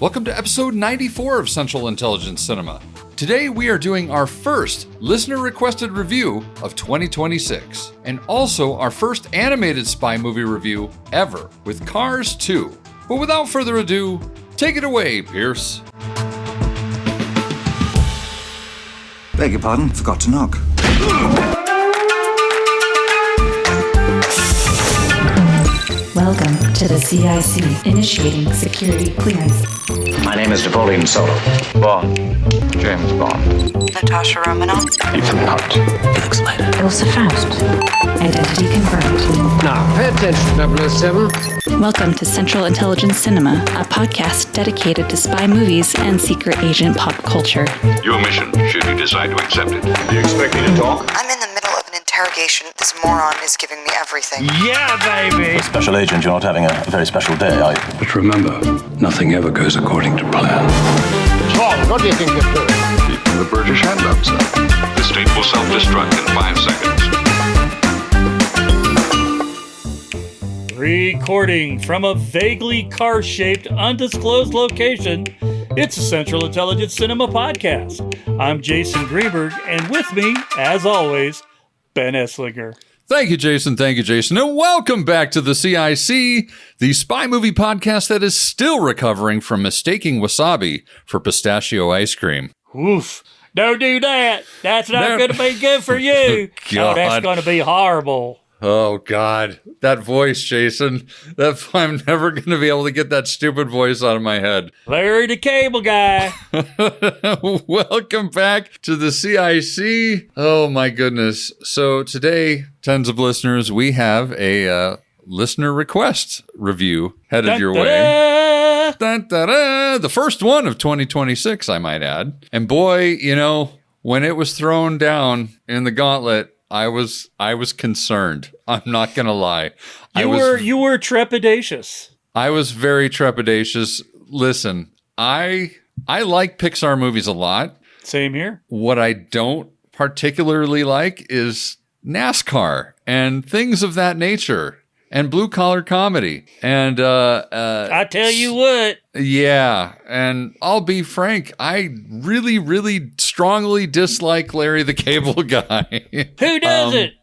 Welcome to episode 94 of Central Intelligence Cinema. Today we are doing our first listener-requested review of 2026, and also our first animated spy movie review ever, with Cars 2. But without further ado, take it away, Pierce. Beg your pardon, forgot to knock. Welcome to the CIC, initiating security clearance. My name is Napoleon Solo. Bond. James Bond. Natasha Romanoff. Ethan Hunt. Felix Leiter. Ilsa Faust. Identity confirmed. Now, pay attention, 007. Welcome to Central Intelligence Cinema, a podcast dedicated to spy movies and secret agent pop culture. Your mission, should you decide to accept it. You expect me to talk? I'm in the middle of an interrogation. This moron is giving me everything. Yeah, baby! Special agent, you're not having a very special day, are you? But remember, nothing ever goes according to plan. Tom, what do you think you're doing? Keeping the British hand up, sir. The state will self-destruct in 5 seconds. Recording from a vaguely car-shaped, undisclosed location, it's a Central Intelligence Cinema podcast. I'm Jason Greenberg, and with me, as always, Ben Esslinger. Thank you, Jason. And welcome back to the CIC, the spy movie podcast that is still recovering from mistaking wasabi for pistachio ice cream. Oof. Don't do that. That's not going to be good for you. God. Oh, that's going to be horrible. Oh, God. That voice, Jason. I'm never going to be able to get that stupid voice out of my head. Larry the Cable Guy. Welcome back to the CIC. Oh, my goodness. So today, tens of listeners, we have a listener request review headed your way. Dun, da, da. The first one of 2026, I might add. And boy, you know, when it was thrown down in the gauntlet, I was concerned. I'm not gonna lie. You were trepidatious. I was very trepidatious. Listen, I like Pixar movies a lot. Same here. What I don't particularly like is NASCAR and things of that nature and blue collar comedy. And I tell you what. Yeah, and I'll be frank, I really, really strongly dislike Larry the Cable Guy. Who doesn't?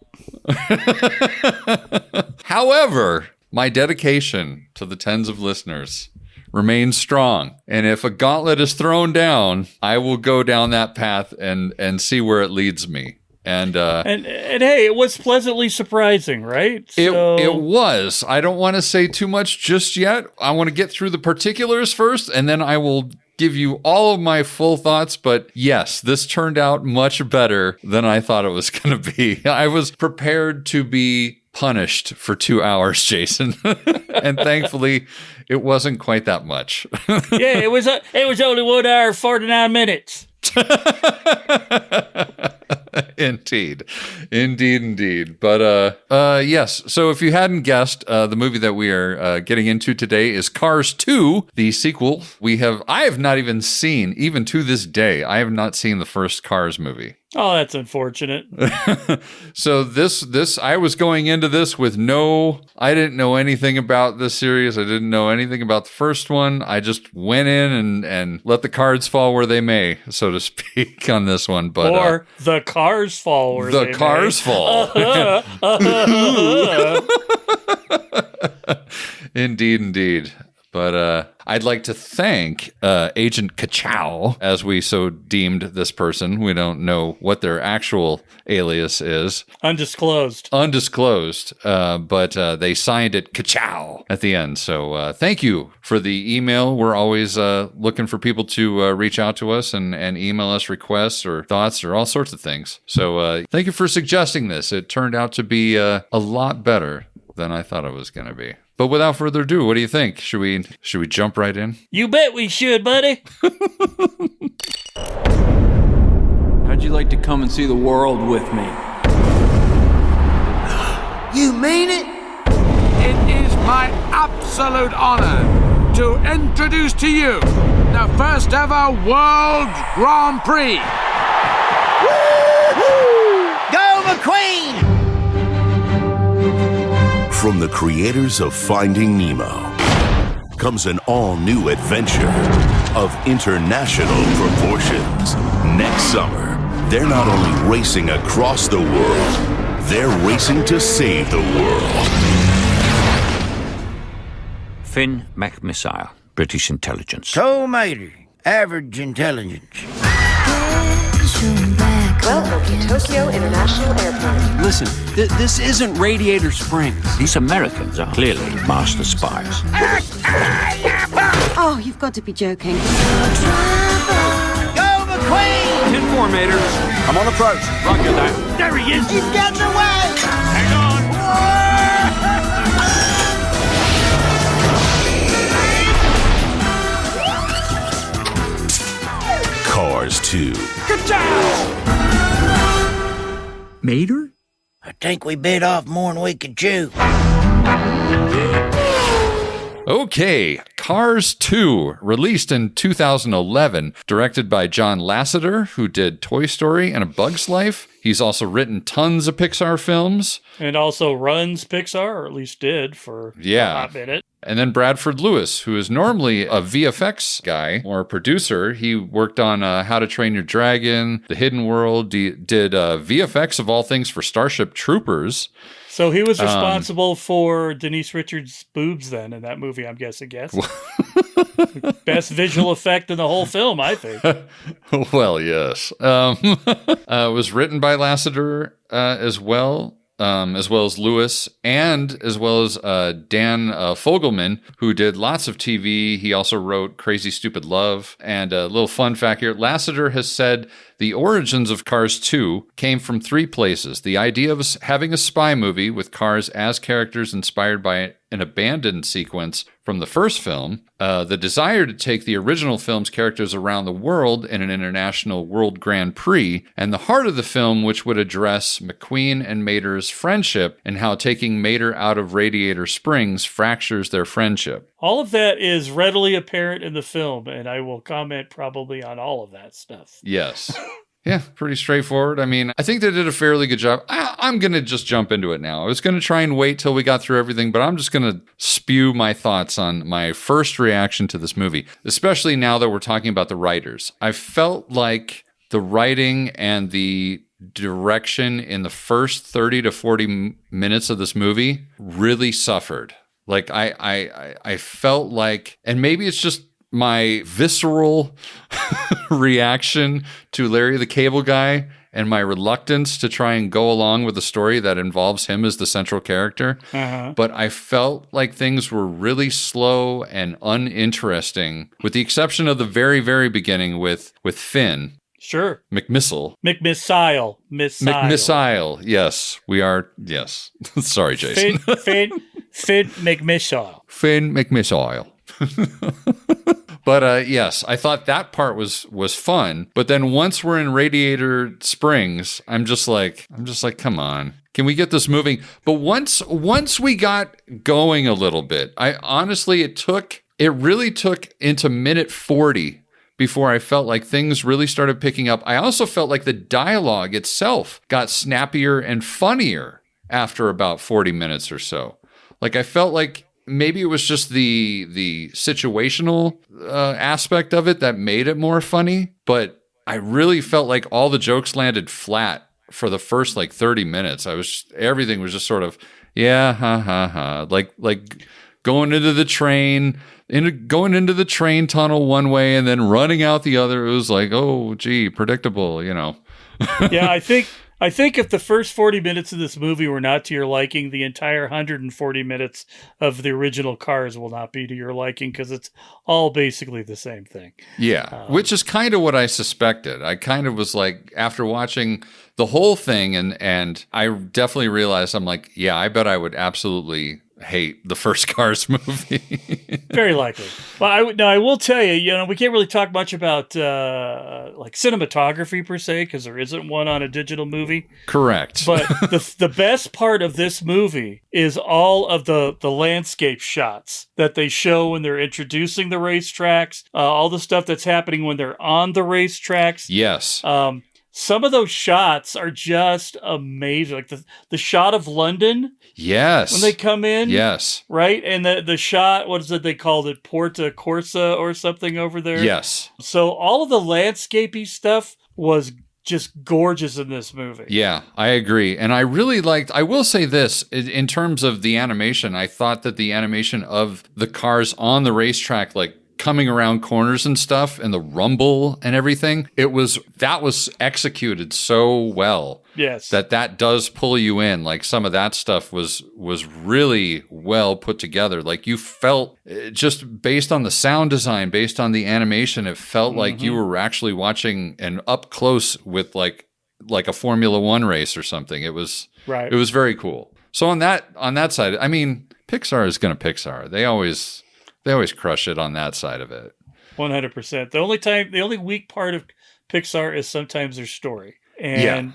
However, my dedication to the tens of listeners remains strong. And if a gauntlet is thrown down, I will go down that path and see where it leads me. And hey, it was pleasantly surprising, right? It was. I don't want to say too much just yet. I want to get through the particulars first, and then I will give you all of my full thoughts. But yes, this turned out much better than I thought it was going to be. I was prepared to be punished for 2 hours, Jason. And thankfully, it wasn't quite that much. Yeah, it was only 1 hour, 49 minutes. Indeed. But yes, so if you hadn't guessed, the movie that we are getting into today is Cars 2, the sequel. I have not even seen, even to this day, I have not seen the first Cars movie. Oh, that's unfortunate. So this I was going into this with I didn't know anything about this series. I didn't know anything about the first one. I just went in and let the cards fall where they may, so to speak, on this one. But or the cars fall where they may. The cars fall. Indeed. But I'd like to thank Agent Kachow, as we so deemed this person. We don't know what their actual alias is. Undisclosed. But they signed it Kachow at the end. So thank you for the email. We're always looking for people to reach out to us and email us requests or thoughts or all sorts of things. So thank you for suggesting this. It turned out to be a lot better than I thought it was going to be. But without further ado, what do you think? Should we jump right in? You bet we should, buddy. How'd you like to come and see the world with me? You mean it? It is my absolute honor to introduce to you the first ever World Grand Prix. Woo-hoo! Go McQueen! From the creators of Finding Nemo, comes an all-new adventure of international proportions. Next summer, they're not only racing across the world, they're racing to save the world. Finn McMissile, British intelligence. Tow Mater, average intelligence. Welcome to Tokyo International Airport. Listen, this isn't Radiator Springs. These Americans are clearly master spies. Oh, you've got to be joking. Go McQueen! 10-4, Mater. I'm on approach. Roger that. There he is. He's getting away. Hang on. Cars 2. Good job! Mater? I think we bit off more than we could chew. Okay, Cars 2, released in 2011, directed by John Lasseter, who did Toy Story and A Bug's Life. He's also written tons of Pixar films. And also runs Pixar, or at least did for a hot minute. And then Bradford Lewis, who is normally a VFX guy or a producer. He worked on How to Train Your Dragon, The Hidden World, did VFX of all things for Starship Troopers. So he was responsible for Denise Richards' boobs then in that movie, I'm guessing. Best visual effect in the whole film, I think. Well, yes. It was written by Lasseter as well as Lewis, and as well as Dan Fogelman, who did lots of TV. He also wrote Crazy Stupid Love. And a little fun fact here, Lasseter has said the origins of Cars 2 came from 3 places. The idea of having a spy movie with cars as characters inspired by an abandoned sequence from the first film, the desire to take the original film's characters around the world in an international world Grand Prix, and the heart of the film, which would address McQueen and Mater's friendship and how taking Mater out of Radiator Springs fractures their friendship. All of that is readily apparent in the film, and I will comment probably on all of that stuff. Yes. Yeah, pretty straightforward. I mean, I think they did a fairly good job. I'm going to just jump into it now. I was going to try and wait till we got through everything, but I'm just going to spew my thoughts on my first reaction to this movie, especially now that we're talking about the writers. I felt like the writing and the direction in the first 30 to 40 minutes of this movie really suffered. Like I felt like, and maybe it's just my visceral reaction to Larry the Cable Guy and my reluctance to try and go along with a story that involves him as the central character. But I felt like things were really slow and uninteresting, with the exception of the very, very beginning with Finn. Sure. McMissile. McMissile. Yes, we are. Yes. Sorry, Jason. Finn McMissile. Finn McMissile. But yes, I thought that part was fun. But then once we're in Radiator Springs, I'm just like, come on, can we get this moving? But once we got going a little bit, I honestly, it really took into minute 40 before I felt like things really started picking up. I also felt like the dialogue itself got snappier and funnier after about 40 minutes or so. Like I felt like maybe it was just the situational aspect of it that made it more funny, but I really felt like all the jokes landed flat for the first like 30 minutes. Everything was just sort of, yeah, like going into the train tunnel one way and then running out the other. It was like, oh, gee, predictable, you know. Yeah, I think if the first 40 minutes of this movie were not to your liking, the entire 140 minutes of the original Cars will not be to your liking, because it's all basically the same thing. Yeah, which is kind of what I suspected. I kind of was like, after watching the whole thing, and I definitely realized, I'm like, yeah, I bet I would absolutely hate the first Cars movie. Very likely. Well, I will tell you, we can't really talk much about like cinematography per se, because there isn't one on a digital movie. Correct. But the best part of this movie is all of the landscape shots that they show when they're introducing the racetracks, all the stuff that's happening when they're on the racetracks. Yes. some of those shots are just amazing. Like the shot of London. Yes. When they come in. Yes. Right? And the shot, what is it they called it? Porta Corsa or something over there? Yes. So all of the landscapey stuff was just gorgeous in this movie. Yeah, I agree. And I will say this, in terms of the animation, I thought that the animation of the cars on the racetrack, like coming around corners and stuff, and the rumble and everything, that was executed so well. Yes. That does pull you in. Like some of that stuff was really well put together. Like you felt, just based on the sound design, based on the animation, it felt like you were actually watching an up close with like a Formula One race or something. It was very cool. So on that side, I mean, Pixar is going to Pixar. They always crush it on that side of it. 100%. The only weak part of Pixar is sometimes their story. And,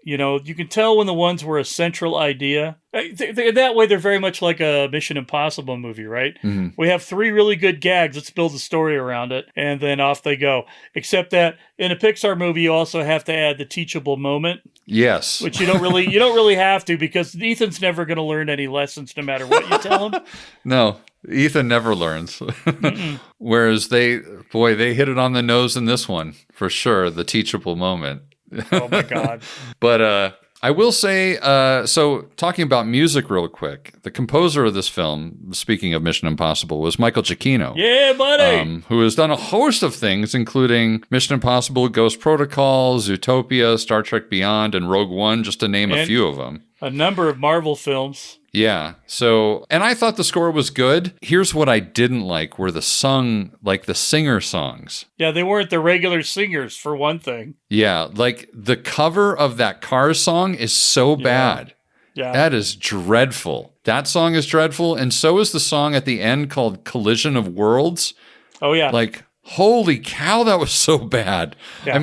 you know, you can tell when the ones were a central idea. That way, they're very much like a Mission Impossible movie, right? Mm-hmm. We have 3 really good gags. Let's build a story around it. And then off they go. Except that in a Pixar movie, you also have to add the teachable moment. Yes. Which you don't really have to, because Ethan's never going to learn any lessons no matter what you tell him. No. Ethan never learns. Whereas they hit it on the nose in this one, for sure, the teachable moment. Oh my God. But I will say, so talking about music real quick, the composer of this film, speaking of Mission Impossible, was Michael Giacchino. Yeah, buddy! Who has done a host of things, including Mission Impossible, Ghost Protocol, Zootopia, Star Trek Beyond, and Rogue One, just to name a few of them. A number of Marvel films. Yeah. So, and I thought the score was good. Here's what I didn't like were the singer songs. Yeah, they weren't the regular singers, for one thing. Yeah, like the cover of that Cars song is so bad. Yeah. That is dreadful. That song is dreadful, and so is the song at the end called Collision of Worlds. Oh, yeah. Like, holy cow, that was so bad. Yeah, I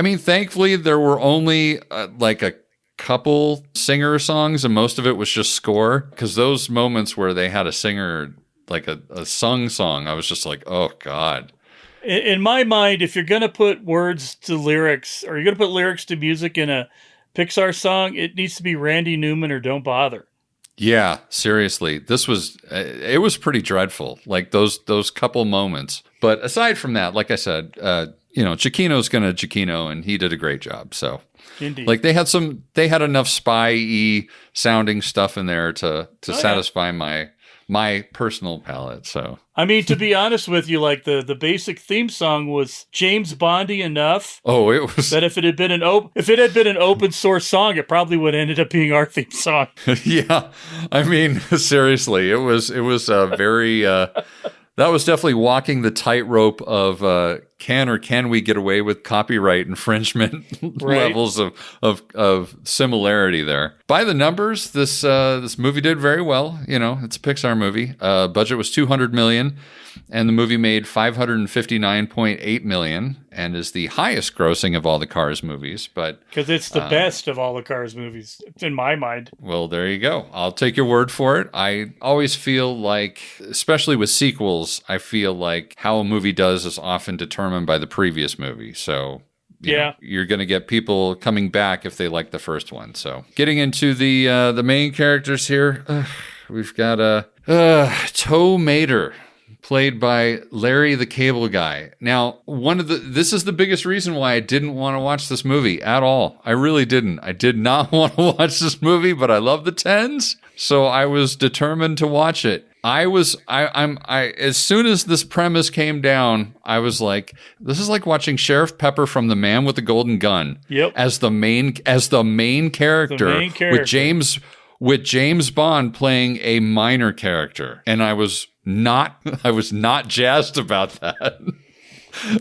mean, thankfully there were only like a couple singer songs, and most of it was just score, because those moments where they had a singer, like a sung song, I was just like, oh God. In my mind, if you're going to put words to lyrics, or you're going to put lyrics to music in a Pixar song, it needs to be Randy Newman or Don't Bother. Yeah, seriously. It was pretty dreadful, like those couple moments. But aside from that, like I said, Giacchino's going to Giacchino, and he did a great job. So, indeed. Like they had enough spy-y sounding stuff in there to satisfy my personal palate. So, I mean, to be honest with you, like the basic theme song was James Bondy enough. Oh, it was that if it had been an open source song, it probably would have ended up being our theme song. Yeah, I mean, seriously, it was a very. That was definitely walking the tightrope of can we get away with copyright infringement levels of similarity there. By the numbers, this movie did very well. You know, it's a Pixar movie. Budget was $200 million, and the movie made $559.8 million, and is the highest grossing of all the Cars movies. But because it's the best of all the Cars movies, in my mind. Well, there you go. I'll take your word for it. I always feel like, especially with sequels, I feel like how a movie does is often determined by the previous movie. So you know, you're going to get people coming back if they like the first one. So getting into the main characters here, we've got Tow Mater, played by Larry the Cable Guy. Now, this is the biggest reason why I didn't want to watch this movie at all. I really didn't. I did not want to watch this movie, but I love the Tens, so I was determined to watch it. As soon as this premise came down, I was like, this is like watching Sheriff Pepper from The Man with the Golden Gun. Yep. As the main character. With James Bond playing a minor character. And I was not jazzed about that.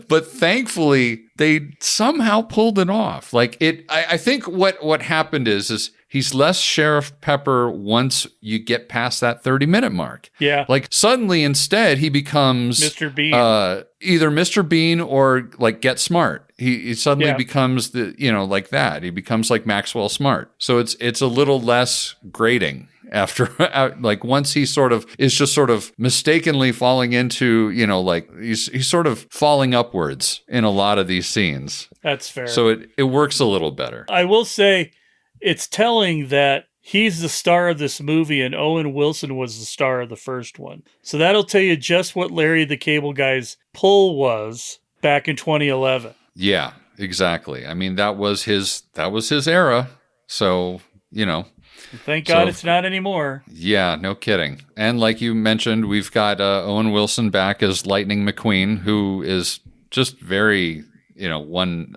But thankfully, they somehow pulled it off. Like I think what happened is he's less Sheriff Pepper once you get past that 30-minute mark. Yeah. Like suddenly instead he becomes Mr. Bean. Either Mr. Bean or like Get Smart. He suddenly becomes like that. He becomes like Maxwell Smart. So it's a little less grating. after, like, once he sort of is just sort of mistakenly falling into, you know, like he's sort of falling upwards in a lot of these scenes. That's fair. So it works a little better. I will say it's telling that he's the star of this movie and Owen Wilson was the star of the first one. So that'll tell you just what Larry the Cable Guy's pull was back in 2011. Yeah, exactly. I mean, that was his era. So, you know. Thank God it's not anymore. Yeah, no kidding. And like you mentioned, we've got Owen Wilson back as Lightning McQueen, who is just very, you know,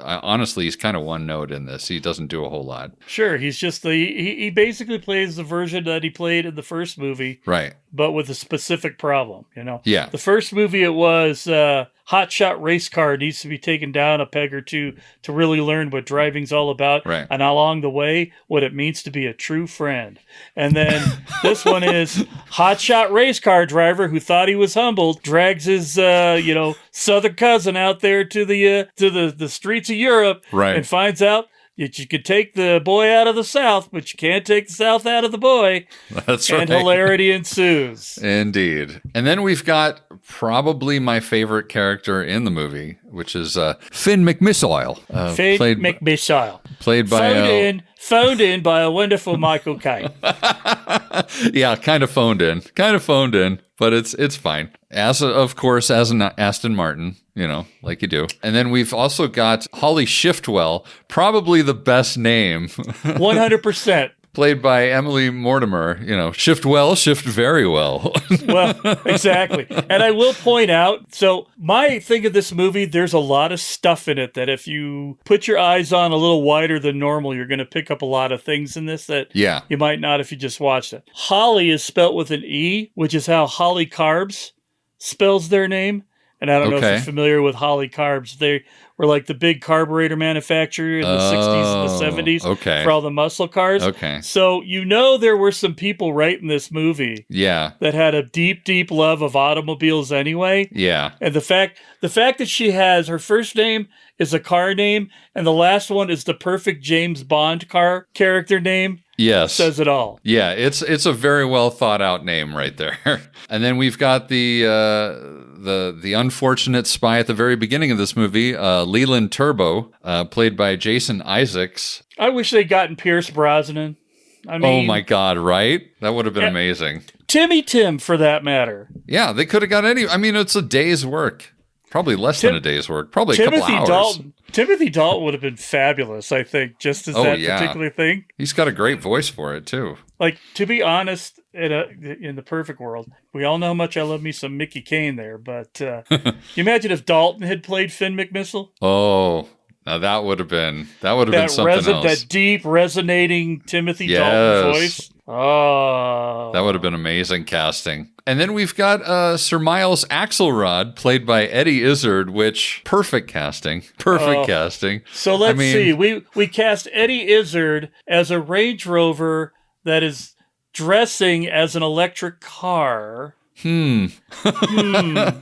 honestly, he's kind of one note in this. He doesn't do a whole lot. Sure, he's just he basically plays the version that he played in the first movie. Right. But with a specific problem, you know? Yeah. The first movie, it was hotshot race car needs to be taken down a peg or two to really learn what driving's all about. Right. And along the way, what it means to be a true friend. And then this one is hotshot race car driver who thought he was humbled, drags his, southern cousin out there to the streets of Europe. Right. And finds out that you could take the boy out of the South, but you can't take the South out of the boy. That's right. And hilarity ensues. Indeed. And then we've got probably my favorite character in the movie, which is Finn McMissile. Finn McMissile. Played by... Phoned in by a wonderful Michael Caine. Yeah, kind of phoned in, but it's fine. Of course, as an Aston Martin, you know, like you do. And then we've also got Holly Shiftwell, probably the best name. 100%. Played by Emily Mortimer, you know, shift well, shift very well. Well, exactly. And I will point out, so my thing of this movie, there's a lot of stuff in it that if you put your eyes on a little wider than normal, you're going to pick up a lot of things in this that you might not if you just watched it. Holly is spelt with an E, which is how Holly Carbs spells their name. And I don't know if you're familiar with Holly Carbs. They were like the big carburetor manufacturer in the 60s and the 70s for all the muscle cars. Okay. So there were some people writing this movie that had a deep, deep love of automobiles anyway. Yeah. And the fact that she has, her first name is a car name, and the last one is the perfect James Bond car character name. Yes. Says it all. Yeah, it's a very well thought out name right there. And then we've got the unfortunate spy at the very beginning of this movie, Leland Turbo, played by Jason Isaacs. I wish they'd gotten Pierce Brosnan. I mean, oh my God, right? That would have been amazing. Timmy Tim, for that matter. Yeah, they could have got I mean, it's a day's work. Probably less than a day's work. Probably a couple hours. Timothy Dalton would have been fabulous, I think, just as that particular thing. He's got a great voice for it, too. Like, to be honest, in the perfect world, we all know how much I love me some Mickey Caine there, but you imagine if Dalton had played Finn McMissile? Oh, now that would have been something else. That deep, resonating Timothy Dalton voice. Oh. That would have been amazing casting. And then we've got Sir Miles Axelrod, played by Eddie Izzard, which perfect casting. Casting. So let's see. We cast Eddie Izzard as a Range Rover that is dressing as an electric car. I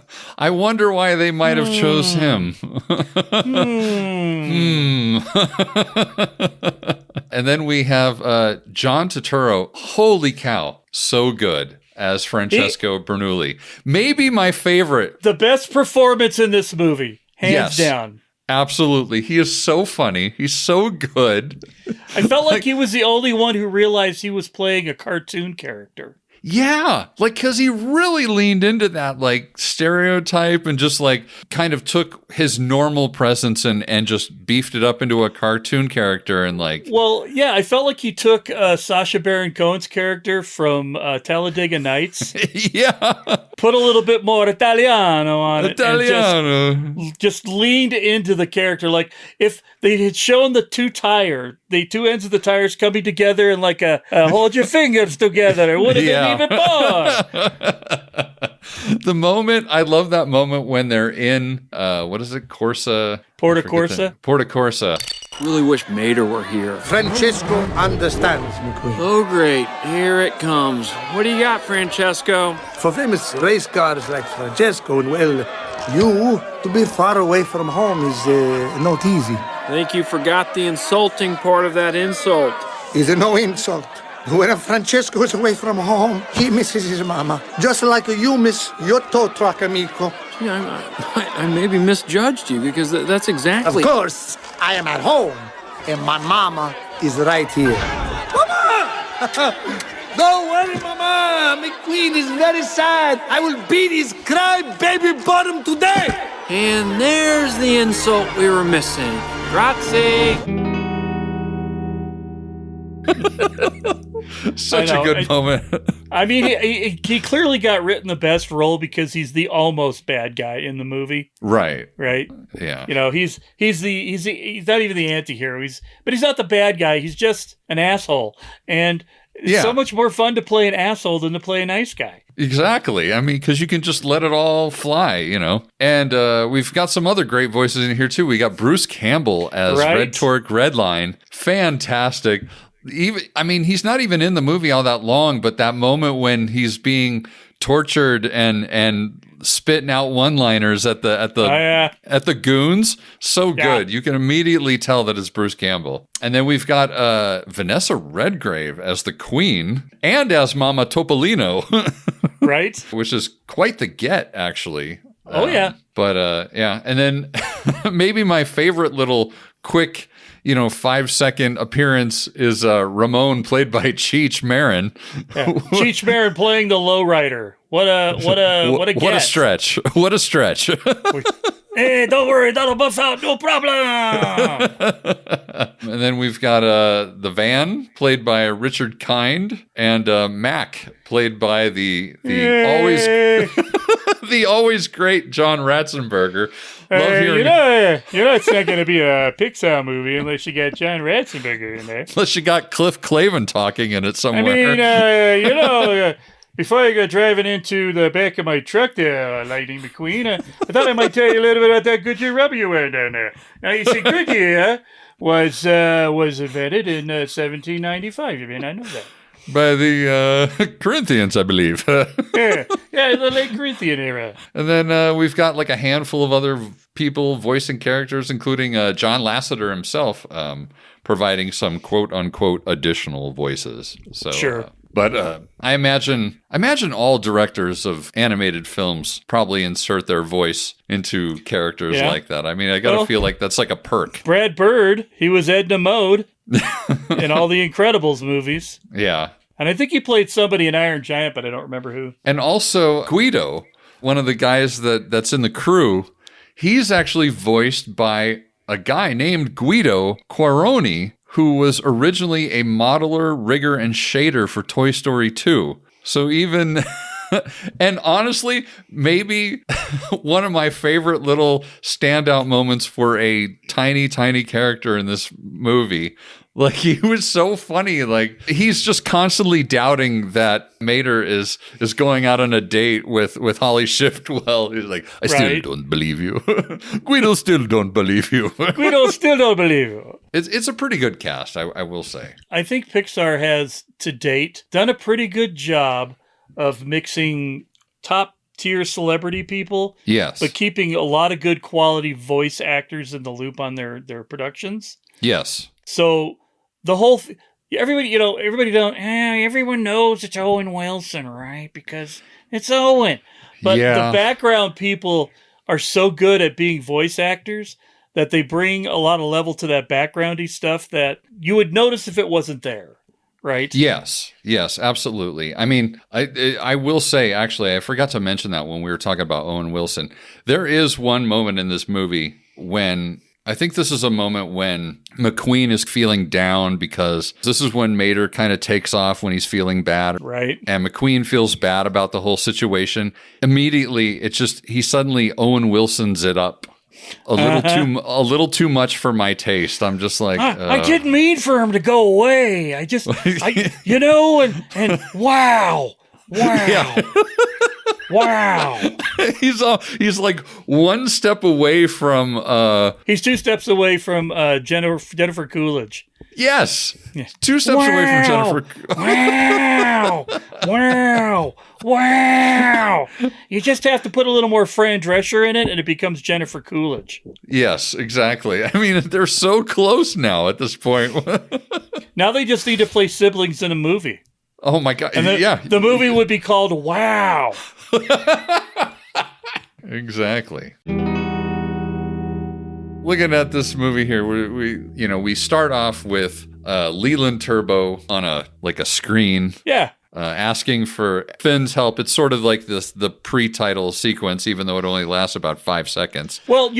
wonder why they might have chose him. And then we have John Turturro. Holy cow, so good as Francesco Bernoulli. Maybe my favorite. The best performance in this movie, hands down. Absolutely. He is so funny. He's so good. I felt like he was the only one who realized he was playing a cartoon character. Yeah, like, because he really leaned into that, like, stereotype and just, like, kind of took his normal presence and just beefed it up into a cartoon character and, like... Well, yeah, I felt like he took Sacha Baron Cohen's character from Talladega Nights. Yeah. Put a little bit more Italiano on it. Italiano. And just leaned into the character. Like, if they had shown the two ends of the tires coming together and like a hold your fingers together, it would have been even more. I love that moment when they're in, what is it, Corsa? Porta Corsa? Porta Corsa. Really wish Mater were here. Francesco understands, McQueen. Oh, great. Here it comes. What do you got, Francesco? For famous race cars like Francesco, and well, you to be far away from home is not easy. I think you forgot the insulting part of that insult. Is it no insult? When Francesco is away from home, he misses his mama. Just like you miss your tow truck, amico. Yeah, I maybe misjudged you because that's exactly... Of course, I am at home, and my mama is right here. Mama! Don't worry, Mama. McQueen is very sad. I will beat his cry-baby bottom today. And there's the insult we were missing. Roxy! Such a good moment. I mean, he clearly got written the best role because he's the almost bad guy in the movie. Right. Yeah. You know, he's not even the anti-hero. But he's not the bad guy. He's just an asshole. And it's so much more fun to play an asshole than to play a nice guy. Exactly. I mean, because you can just let it all fly, you know. And we've got some other great voices in here, too. We got Bruce Campbell as Red Torque Redline. Fantastic. He's not even in the movie all that long, but that moment when he's being tortured and spitting out one-liners at the goons, so good. You can immediately tell that it's Bruce Campbell. And then we've got Vanessa Redgrave as the Queen and as Mama Topolino, right? Which is quite the get, actually. But and then maybe my favorite little quick 5-second appearance is Ramon, played by Cheech Marin. Yeah. Cheech Marin playing the lowrider. What a get. What a stretch. What a stretch. Hey, don't worry, that'll buff out, no problem. And then we've got the Van, played by Richard Kind, and Mac, played by the always the always great John Ratzenberger. Love hearing it's not going to be a Pixar movie unless you got John Ratzenberger in there. Unless you got Cliff Clavin talking in it somewhere. I mean, before I go driving into the back of my truck there, Lightning McQueen, I thought I might tell you a little bit about that Goodyear rubber you're wearing down there. Now, you see, Goodyear was invented in 1795. You may not know that. By the Corinthians, I believe. yeah, the late Corinthian era. And then we've got like a handful of other people voicing characters, including John Lasseter himself, providing some quote-unquote additional voices. So, sure. But I imagine all directors of animated films probably insert their voice into characters like that. I mean, I got to feel like that's like a perk. Brad Bird, he was Edna Mode in all the Incredibles movies. Yeah. And I think he played somebody in Iron Giant, but I don't remember who. And also Guido, one of the guys that's in the crew, he's actually voiced by a guy named Guido Quaroni, who was originally a modeler, rigger, and shader for Toy Story 2. So even, and honestly, maybe one of my favorite little standout moments for a tiny, tiny character in this movie. Like, he was so funny. Like, he's just constantly doubting that Mater is going out on a date with Holly Shiftwell. He's like, I still don't believe you. Guido still don't believe you. Guido still don't believe you. It's a pretty good cast, I will say. I think Pixar has, to date, done a pretty good job of mixing top-tier celebrity people. Yes. But keeping a lot of good quality voice actors in the loop on their productions. Yes. So the whole everyone knows it's Owen Wilson, right? Because it's Owen. But the background people are so good at being voice actors that they bring a lot of level to that backgroundy stuff that you would notice if it wasn't there, right? Yes, absolutely. I mean, I will say, actually, I forgot to mention that when we were talking about Owen Wilson. There is one moment in this movie when, I think this is a moment when McQueen is feeling down, because this is when Mater kind of takes off when he's feeling bad. Right. And McQueen feels bad about the whole situation. Immediately, it's just, he suddenly Owen Wilsons it up. A little too much for my taste. I'm just like, I didn't mean for him to go away. And wow. Yeah. Wow. He's like one step away from he's 2 steps away from Jennifer Coolidge. Yes. 2 steps away from Jennifer. Wow. wow. You just have to put a little more Fran Drescher in it, and it becomes Jennifer Coolidge. Yes, exactly. I mean, they're so close now at this point. Now they just need to play siblings in a movie. Oh my God. And the movie would be called Wow. Exactly. Looking at this movie here, we start off with Leland Turbo on a screen. Yeah. Asking for Finn's help. It's sort of like the pre-title sequence, even though it only lasts about 5 seconds. Well,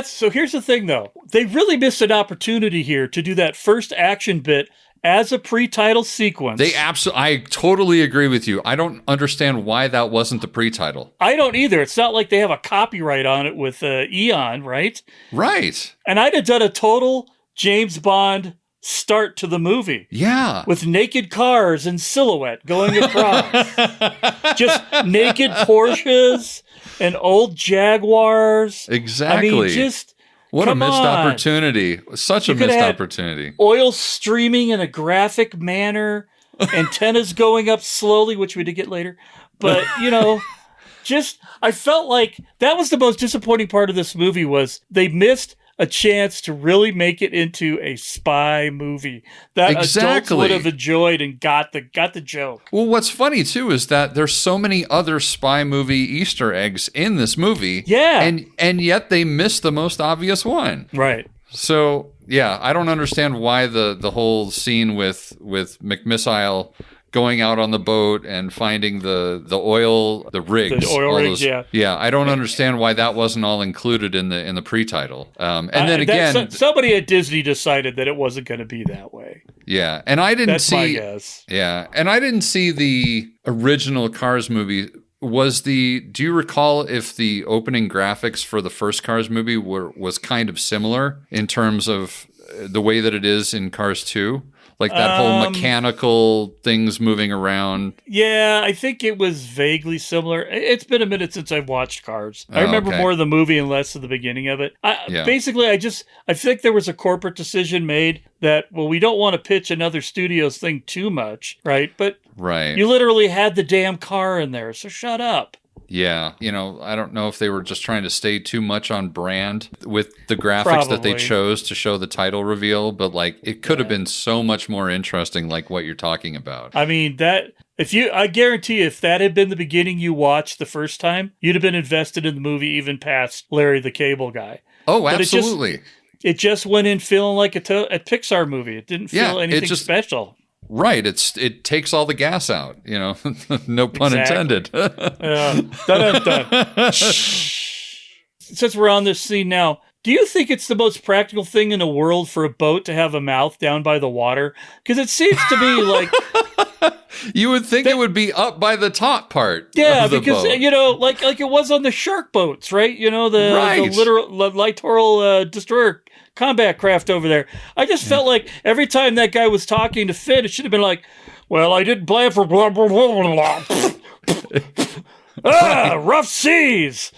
so here's the thing though. They really missed an opportunity here to do that first action bit as a pre-title sequence. I totally agree with you. I don't understand why that wasn't the pre-title. I don't either. It's not like they have a copyright on it with Eon, right? Right. And I'd have done a total James Bond start to the movie. Yeah. With naked cars in silhouette going across. Just naked Porsches and old Jaguars. Exactly. I mean, what a missed opportunity. Such a missed opportunity. Oil streaming in a graphic manner, antennas going up slowly, which we did get later. But, I felt like that was the most disappointing part of this movie was they missed a chance to really make it into a spy movie that adults would have enjoyed and got the joke. Well, what's funny too is that there's so many other spy movie Easter eggs in this movie. Yeah. And yet they missed the most obvious one. Right. So, yeah, I don't understand why the whole scene with McMissile going out on the boat and finding the rigs. The oil rigs, yeah. Yeah, I don't understand why that wasn't all included in the pre-title. And then again, somebody at Disney decided that it wasn't going to be that way. Yeah, and I didn't That's my guess. Yeah, and I didn't see the original Cars movie. Do you recall if the opening graphics for the first Cars movie was kind of similar in terms of the way that it is in Cars 2? Like that whole mechanical things moving around. Yeah, I think it was vaguely similar. It's been a minute since I've watched Cars. I remember more of the movie and less of the beginning of it. Basically, I think there was a corporate decision made that, well, we don't want to pitch another studio's thing too much, right? But you literally had the damn car in there, so shut up. Yeah, I don't know if they were just trying to stay too much on brand with the graphics that they chose to show the title reveal, but it could have been so much more interesting, like what you're talking about. I mean, I guarantee if that had been the beginning you watched the first time, you'd have been invested in the movie even past Larry the Cable Guy. Oh, absolutely. It just went in feeling like a Pixar movie. It didn't feel anything special. Right, it takes all the gas out, no pun intended. Dun, dun, dun. Since we're on this scene now, do you think it's the most practical thing in the world for a boat to have a mouth down by the water? Because it seems to me like you would think it would be up by the top part. Yeah, of the because boat. like it was on the shark boats, right? The littoral destroyer combat craft over there. I just felt like every time that guy was talking to Finn, it should have been like, well, I didn't plan for blah, blah, blah, blah, blah. Rough seas.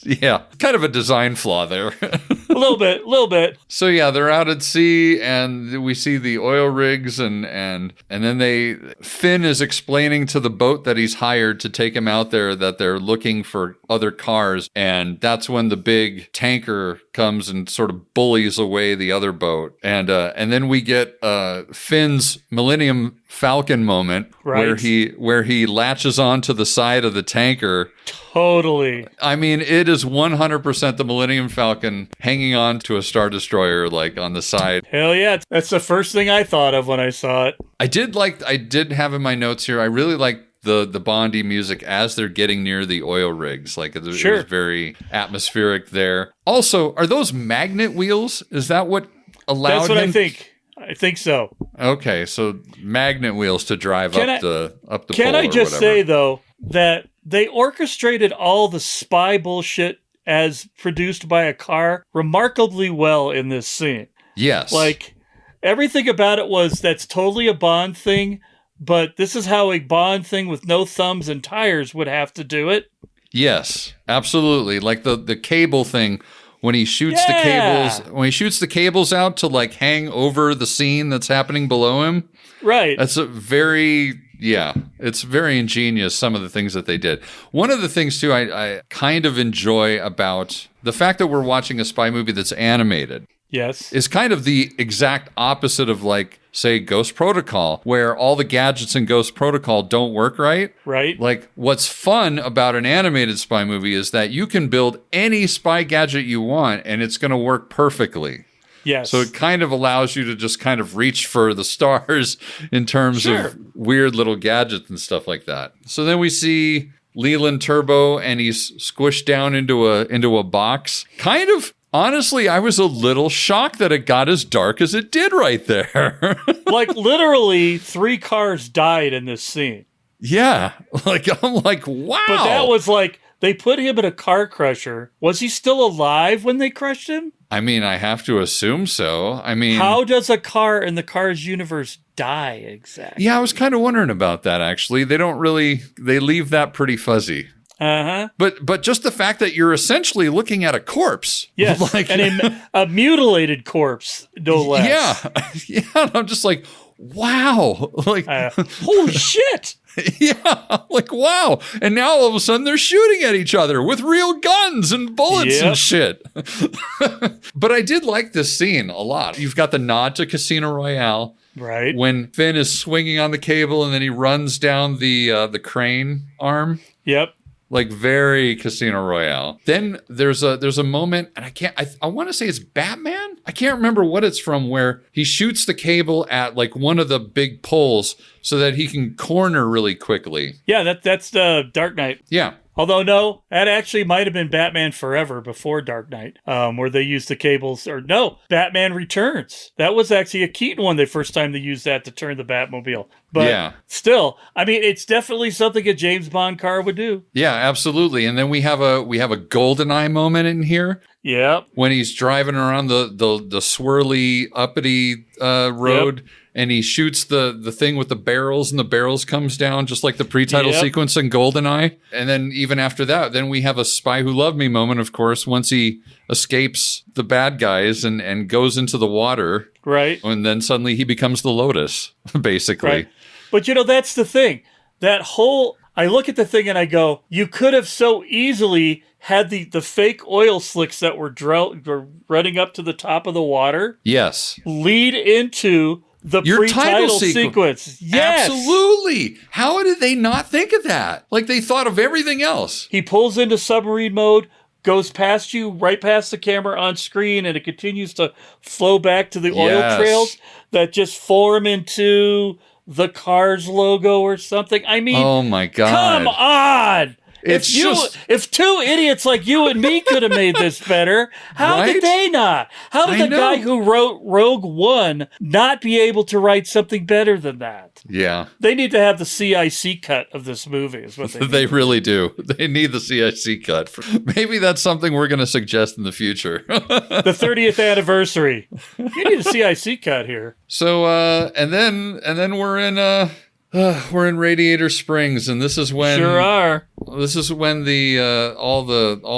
Yeah, kind of a design flaw there. A little bit. So yeah, they're out at sea, and we see the oil rigs, and then Finn is explaining to the boat that he's hired to take him out there that they're looking for other cars, and that's when the big tanker comes and sort of bullies away the other boat, and then we get Finn's Millennium Falcon moment, where he latches onto the side of the tanker. Totally. I mean, it is 100% the Millennium Falcon hanging on to a Star Destroyer, on the side. Hell yeah. That's the first thing I thought of when I saw it. I did have in my notes here, I really liked the Bondy music as they're getting near the oil rigs. It was very atmospheric there. Also, are those magnet wheels? Is that what allowed That's what him? I think. I think so. Okay, so magnet wheels to drive up the pole. Can I just say, though, that they orchestrated all the spy bullshit as produced by a car remarkably well in this scene. Yes. Everything about it that's totally a Bond thing, but this is how a Bond thing with no thumbs and tires would have to do it. Yes, absolutely. Like the cable thing. When he shoots the cables out to hang over the scene that's happening below him. Right. That's a very Yeah, it's very ingenious, some of the things that they did. One of the things, too, I kind of enjoy about the fact that we're watching a spy movie that's animated. Yes. Is kind of the exact opposite of, like, say, Ghost Protocol, where all the gadgets in Ghost Protocol don't work right. Right. Like, what's fun about an animated spy movie is that you can build any spy gadget you want, and it's going to work perfectly. Yes. So it kind of allows you to just kind of reach for the stars in terms of weird little gadgets and stuff like that. So then we see Leland Turbo, and he's squished down into a box. Kind of, honestly, I was a little shocked that it got as dark as it did right there. Like, literally, 3 cars died in this scene. Yeah. Like, I'm like, wow. But that was like, they put him in a car crusher. Was he still alive when they crushed him? I mean, I have to assume so. I mean, how does a car in the Cars universe die exactly? Yeah, I was kind of wondering about that, actually. They leave that pretty fuzzy. Uh-huh. But just the fact that you're essentially looking at a corpse. Yes, like, and a mutilated corpse, no less. Yeah. Yeah, I'm just like, wow. Like, holy shit. Yeah, like, wow. And now all of a sudden they're shooting at each other with real guns and bullets and shit. But I did like this scene a lot. You've got the nod to Casino Royale. Right. When Finn is swinging on the cable and then he runs down the crane arm. Yep. Like, very Casino Royale. Then there's a moment, and I want to say it's Batman? I can't remember what it's from, where he shoots the cable at, like, one of the big poles so that he can corner really quickly. Yeah, that's the Dark Knight. Yeah. Although, no, that actually might have been Batman Forever before Dark Knight, where they used the cables. Or no, Batman Returns. That was actually a Keaton one, the first time they used that to turn the Batmobile. But still, I mean, it's definitely something a James Bond car would do. Yeah, absolutely. And then we have a GoldenEye moment in here. Yeah. When he's driving around the swirly, uppity road. Yep. And he shoots the thing with the barrels, and the barrels comes down, just like the pre-title sequence in GoldenEye. And then even after that, then we have a Spy Who Loved Me moment, of course, once he escapes the bad guys and goes into the water. Right. And then suddenly he becomes the Lotus, basically. Right. But, that's the thing. That whole... I look at the thing and I go, you could have so easily had the fake oil slicks that were running up to the top of the water. Yes. Lead into... your pre-title sequence. Yes. Absolutely. How did they not think of that? Like, they thought of everything else. He pulls into submarine mode, goes past you, right past the camera on screen, and it continues to flow back to the oil trails that just form into the Cars logo or something. I mean, oh my God. Come on. If 2 idiots like you and me could have made this better, how did they not? How did the guy who wrote Rogue One not be able to write something better than that? Yeah. They need to have the CIC cut of this movie is what they need. They really do. They need the CIC cut. Maybe that's something we're going to suggest in the future. The 30th anniversary. You need a CIC cut here. So, and then we're in Radiator Springs, and this is when This is when the all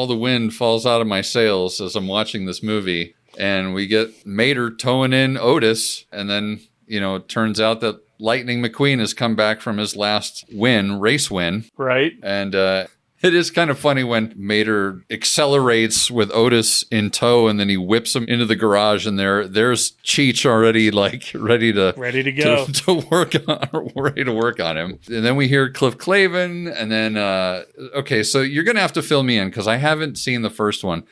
the wind falls out of my sails as I'm watching this movie, and we get Mater towing in Otis, and then it turns out that Lightning McQueen has come back from his last race win, right? And it is kind of funny when Mater accelerates with Otis in tow, and then he whips him into the garage, and there's Cheech already ready to go to work on him. And then we hear Cliff Clavin, and then okay, so you're gonna have to fill me in because I haven't seen the first one.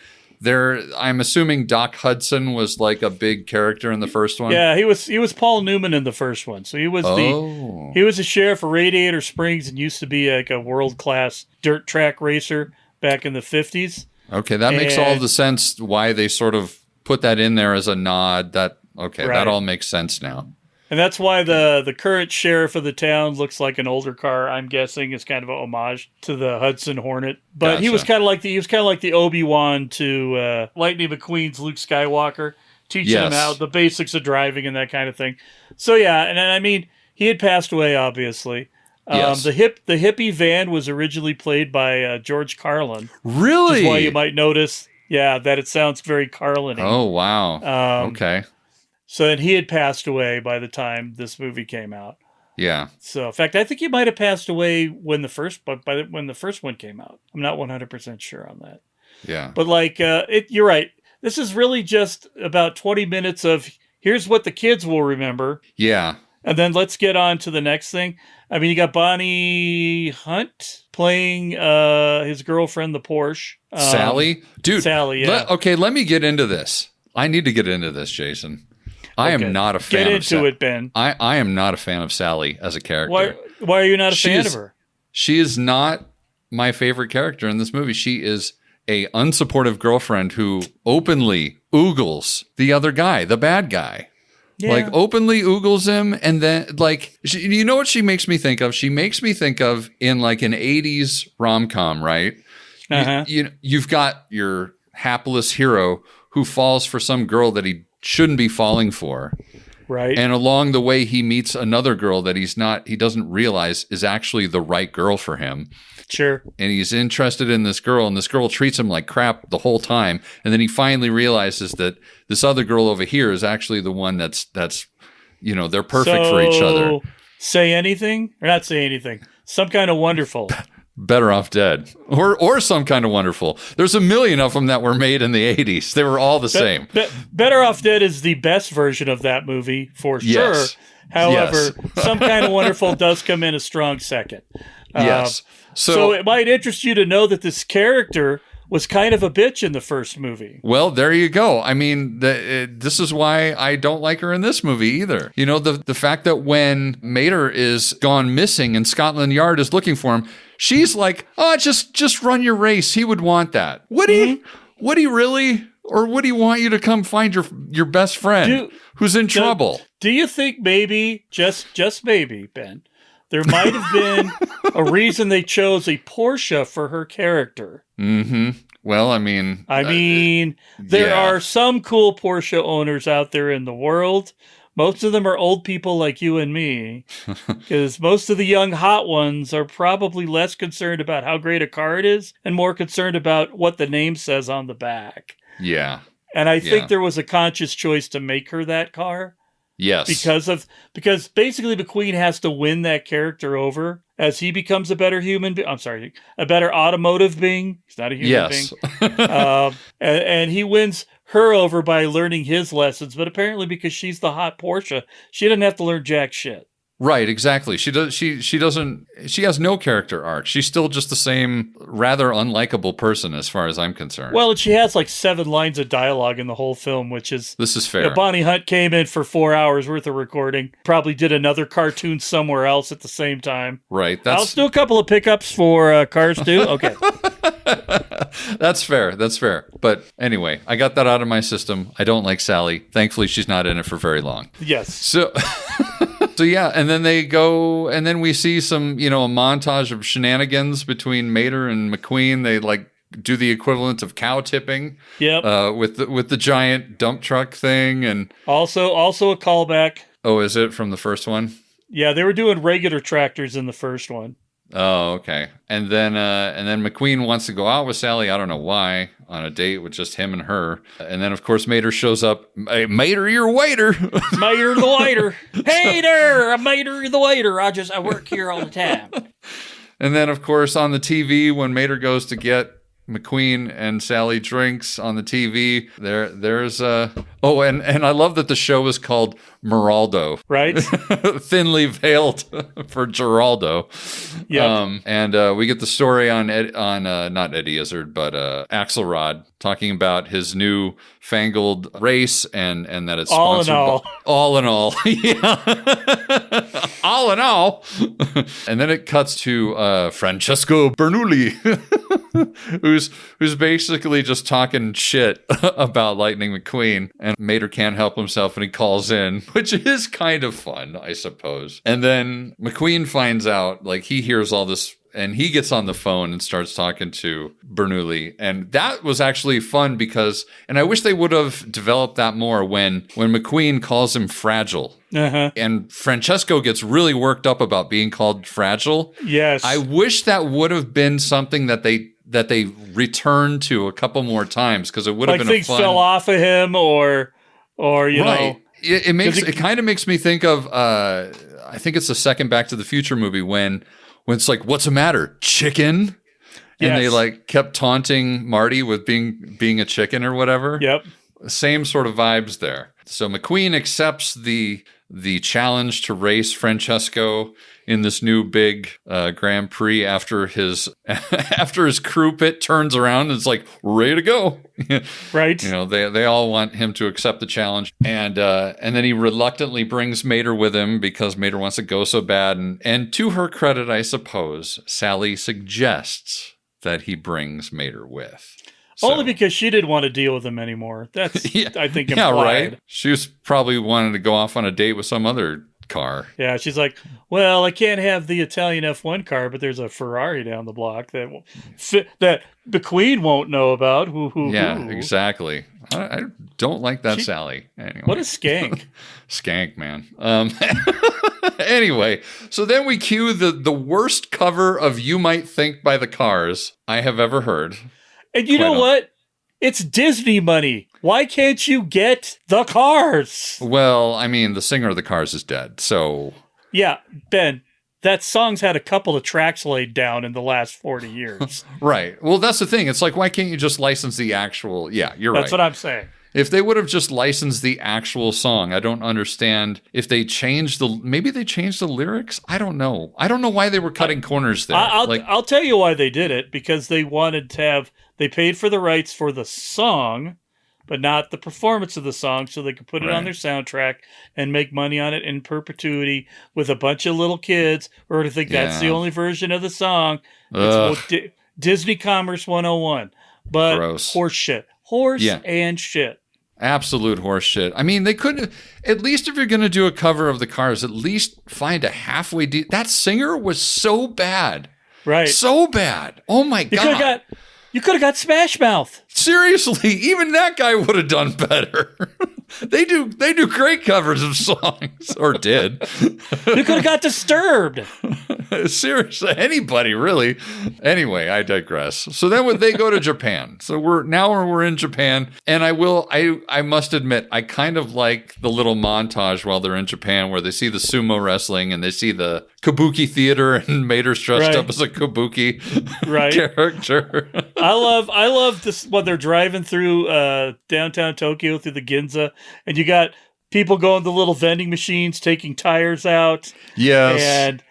I'm assuming Doc Hudson was like a big character in the first one. Yeah, he was Paul Newman in the first one. So he was a sheriff of Radiator Springs and used to be like a world-class dirt track racer back in the 50s. Okay, that makes all the sense why they sort of put that in there as a nod. That all makes sense now. And that's why the current sheriff of the town looks like an older car. I'm guessing is kind of an homage to the Hudson Hornet. But gotcha. he was kind of like the Obi-Wan to Lightning McQueen's Luke Skywalker, teaching him how the basics of driving and that kind of thing. So yeah, and I mean he had passed away, obviously. Yes. The hippie van was originally played by George Carlin. Really? Which is why you might notice, that it sounds very Carlin-y. Oh wow. Okay. So and he had passed away by the time this movie came out. Yeah. So, in fact, I think he might have passed away when the first one came out. I'm not 100% sure on that. Yeah. But like, you're right. This is really just about 20 minutes of here's what the kids will remember. Yeah. And then let's get on to the next thing. I mean, you got Bonnie Hunt playing his girlfriend, the Porsche. Sally? Dude. Sally, yeah. Let me get into this. I need to get into this, Jason. I am not a fan of Sally. Get into it, Ben. I am not a fan of Sally as a character. Why are you not a fan of her? She is not my favorite character in this movie. She is a unsupportive girlfriend who openly oogles the other guy, the bad guy. Yeah. Like openly oogles him, and then like you know what she makes me think of? She makes me think of in like an 80s rom-com, right? Uh-huh. You've got your hapless hero who falls for some girl that he shouldn't be falling for. Right. And along the way he meets another girl that he doesn't realize is actually the right girl for him. Sure. And he's interested in this girl, and this girl treats him like crap the whole time. And then he finally realizes that this other girl over here is actually the one that's they're perfect for each other. Say anything or not say anything. Some Kind of Wonderful. Better Off Dead. Or Some Kind of Wonderful. There's a million of them that were made in the 80s. They were all the same. Better Off Dead is the best version of that movie for sure. However, Some Kind of Wonderful does come in a strong second. Yes. So it might interest you to know that this character was kind of a bitch in the first movie. Well, there you go. I mean, this is why I don't like her in this movie either. You know, the fact that when Mater is gone missing and Scotland Yard is looking for him, she's like, "Oh, just run your race. He would want that." Would he really? Or would he want you to come find your best friend who's in trouble? Do you think maybe, just maybe, Ben, there might have been a reason they chose a Porsche for her character? Mm-hmm. Well, I mean, there are some cool Porsche owners out there in the world. Most of them are old people like you and me, because most of the young hot ones are probably less concerned about how great a car it is and more concerned about what the name says on the back. Yeah. And I think there was a conscious choice to make her that car. Yes. Because basically McQueen has to win that character over as he becomes a better a better automotive being. He's not a human being. And he wins her over by learning his lessons, but apparently because she's the hot Porsche, she doesn't have to learn jack shit. Right, exactly. She has no character arc. She's still just the same rather unlikable person as far as I'm concerned. Well, and she has like 7 lines of dialogue in the whole film, this is fair. Bonnie Hunt came in for 4 hours worth of recording, probably did another cartoon somewhere else at the same time. Right. I'll do a couple of pickups for Cars too. Okay. That's fair. But anyway, I got that out of my system. I don't like Sally. Thankfully, she's not in it for very long. Yes. So yeah, and then they go, and then we see some, a montage of shenanigans between Mater and McQueen. They like do the equivalent of cow tipping. Yep. With the giant dump truck thing, and also a callback. Oh, is it from the first one? Yeah, they were doing regular tractors in the first one. Oh, okay. And then McQueen wants to go out with Sally. I don't know why, on a date with just him and her. And then, of course, Mater shows up. Hey, Mater, your waiter. Mater the waiter. Hey there, I'm Mater the waiter. I work here all the time. And then, of course, on the TV, when Mater goes to get McQueen and Sally drinks on the TV, there's and I love that the show is called Meraldo, right? Thinly veiled for Geraldo. Yeah. And we get the story on not Eddie Izzard, but Axelrod, talking about his new fangled race and that it's sponsored all in all. Yeah. All in all. And then it cuts to Francesco Bernoulli, who's basically just talking shit about Lightning McQueen, and Mater can't help himself and he calls in, which is kind of fun, I suppose. And then McQueen finds out, like, he hears all this, and he gets on the phone and starts talking to Bernoulli. And that was actually fun and I wish they would have developed that more when McQueen calls him fragile. Uh-huh. And Francesco gets really worked up about being called fragile. Yes. I wish that would have been something that they returned to a couple more times, because it would have been things fell off of him or you know. It kind of makes me think of I think it's the second Back to the Future movie when it's like, what's the matter, chicken? And they like kept taunting Marty with being a chicken or whatever. Yep. Same sort of vibes there. So McQueen accepts the challenge to race Francesco in this new big Grand Prix after his crew pit turns around and it's like, ready to go. Right. You know, they all want him to accept the challenge. And then he reluctantly brings Mater with him because Mater wants to go so bad. And to her credit, I suppose, Sally suggests that he brings Mater with. So. Only because she didn't want to deal with him anymore. That's, I think, implied. Yeah, right. She was probably wanting to go off on a date with some other car. Yeah, she's like, well, I can't have the Italian F1 car, but there's a Ferrari down the block that the Queen won't know about. Yeah, exactly. I don't like that Sally. Anyway. What a skank. Skank, man. Anyway, so then we cue the worst cover of You Might Think by the Cars I have ever heard. And you know what? It's Disney money. Why can't you get the Cars? Well, I mean, the singer of the Cars is dead, so... Yeah, Ben, that song's had a couple of tracks laid down in the last 40 years. Right. Well, that's the thing. It's like, why can't you just license the actual... Yeah, you're right. That's what I'm saying. If they would have just licensed the actual song, I don't understand if they changed maybe they changed the lyrics. I don't know. I don't know why they were cutting corners there. I'll tell you why they did it, because they wanted to have, they paid for the rights for the song, but not the performance of the song, so they could put it on their soundtrack and make money on it in perpetuity with a bunch of little kids who are to think that's the only version of the song. It's Disney Commerce 101. But gross. Horse shit. And shit. Absolute horse shit. I mean, they couldn't, at least if you're going to do a cover of the Cars, at least find a halfway that singer was so bad. Right. So bad. Oh my God. You could have got Smash Mouth. Seriously, even that guy would have done better. They do great covers of songs, or did. You could have got Disturbed. Seriously, anybody really. Anyway, I digress. So then they go to Japan. So we're in Japan, and I must admit, I kind of like the little montage while they're in Japan where they see the sumo wrestling and they see the kabuki theater and Mater's dressed up as a kabuki character. I love this when they're driving through downtown Tokyo through the Ginza, and you got people going to little vending machines taking tires out. Yes. And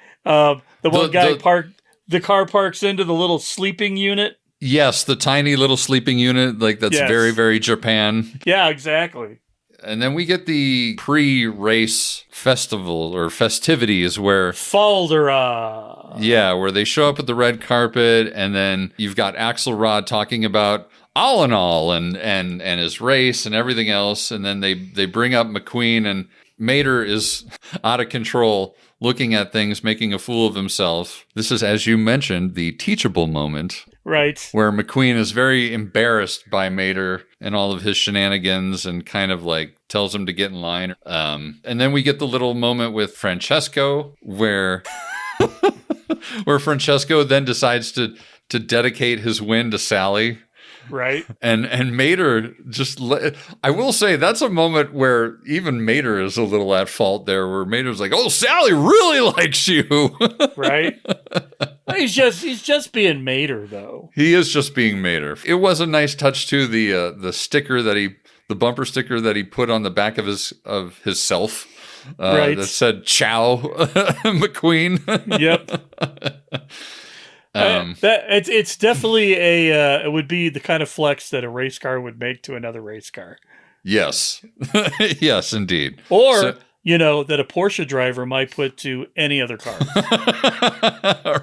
the car parks into the little sleeping unit. Yes, the tiny little sleeping unit, like that's very, very Japan. Yeah, exactly. And then we get the pre-race festival or festivities where... Faldera. Yeah, where they show up at the red carpet, and then you've got Axelrod talking about all in all and his race and everything else, and then they bring up McQueen, and Mater is out of control, looking at things, making a fool of himself. This is, as you mentioned, the teachable moment. Right. Where McQueen is very embarrassed by Mater and all of his shenanigans and kind of like tells him to get in line. And then we get the little moment with Francesco where Francesco then decides to dedicate his win to Sally. Right. And Mater I will say that's a moment where even Mater is a little at fault there, where Mater's like, oh, Sally really likes you. Right. He's just being Mater, though. He is just being Mater. It was a nice touch too, the sticker the bumper sticker that he put on the back of his self. That said "Ciao, McQueen." Yep. It's definitely it would be the kind of flex that a race car would make to another race car. Yes. Yes, indeed. Or that a Porsche driver might put to any other car.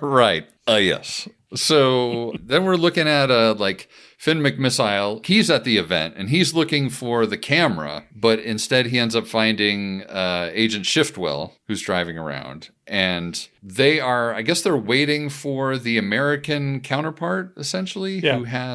Right. Yes. So then we're looking at Finn McMissile. He's at the event and he's looking for the camera, but instead he ends up finding Agent Shiftwell, who's driving around. And they're waiting for the American counterpart, essentially,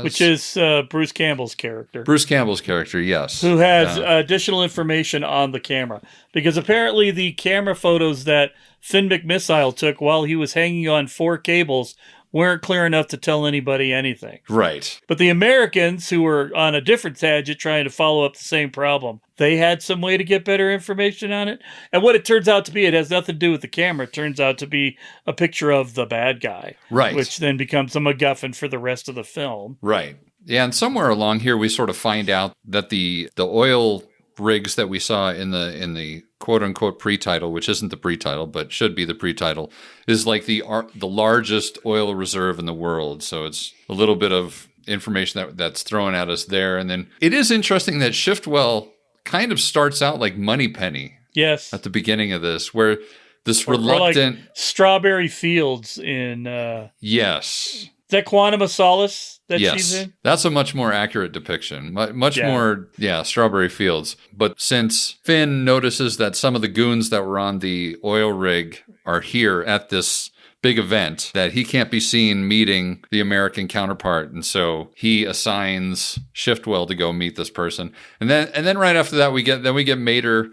which is Bruce Campbell's character. Bruce Campbell's character, yes. Who has additional information on the camera. Because apparently the camera photos that Finn McMissile took while he was hanging on 4 cables weren't clear enough to tell anybody anything. Right. But the Americans, who were on a different tangent trying to follow up the same problem, they had some way to get better information on it. And what it turns out to be, it has nothing to do with the camera. It turns out to be a picture of the bad guy. Right. Which then becomes a MacGuffin for the rest of the film. Right. Yeah, and somewhere along here we sort of find out that the oil rigs that we saw in the quote unquote pre-title, which isn't the pre-title but should be the pre-title, is like the largest oil reserve in the world. So it's a little bit of information that's thrown at us there. And then it is interesting that Shiftwell kind of starts out like Moneypenny. Yes. At the beginning of this, where this or reluctant like Strawberry Fields in yes. Is that Quantum of Solace that yes. she's in? That's a much more accurate depiction. Much more, Strawberry Fields. But since Finn notices that some of the goons that were on the oil rig are here at this big event, that he can't be seen meeting the American counterpart, and so he assigns Shiftwell to go meet this person. And then right after that we get Mater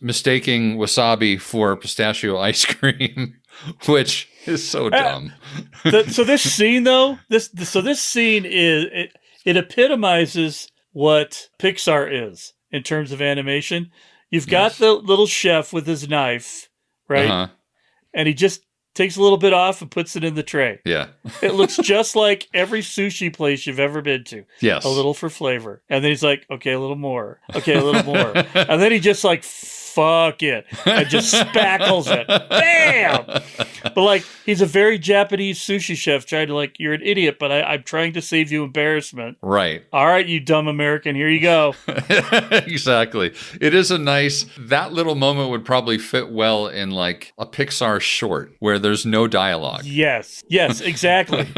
mistaking wasabi for pistachio ice cream, which is so dumb. So this scene, though, this scene it epitomizes what Pixar is in terms of animation. You've got the little chef with his knife, right? Uh-huh. And he just takes a little bit off and puts it in the tray. Yeah. It looks just like every sushi place you've ever been to. Yes. A little for flavor. And then he's like, okay, a little more. Okay, a little more. And then he just like, fuck it. And just spackles it. Bam! But like, he's a very Japanese sushi chef trying to like, you're an idiot, but I'm trying to save you embarrassment. Right. All right, you dumb American, here you go. Exactly. It is that little moment would probably fit well in like a Pixar short where there's no dialogue. Yes, exactly.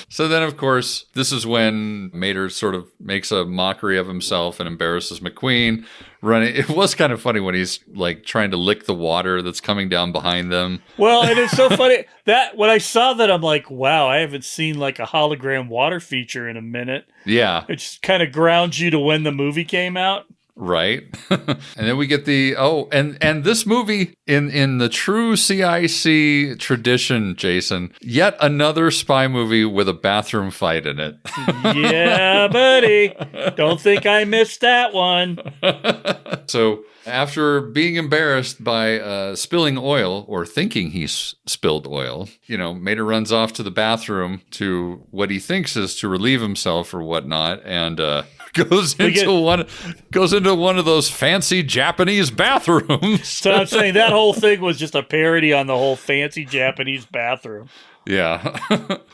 So then, of course, this is when Mater sort of makes a mockery of himself and embarrasses McQueen. It was kind of funny when he's like trying to lick the water that's coming down behind them. Well, and it's so funny that when I saw that, I'm like, wow, I haven't seen like a hologram water feature in a minute. Yeah. It just kind of grounds you to when the movie came out. Right. And then we get and this movie in the true CIC tradition, Jason, yet another spy movie with a bathroom fight in it. Yeah, buddy. Don't think I missed that one. So after being embarrassed by spilling oil or thinking he spilled oil, Mater runs off to the bathroom to what he thinks is to relieve himself or whatnot, and goes into one of those fancy Japanese bathrooms. So I'm saying that whole thing was just a parody on the whole fancy Japanese bathroom. Yeah,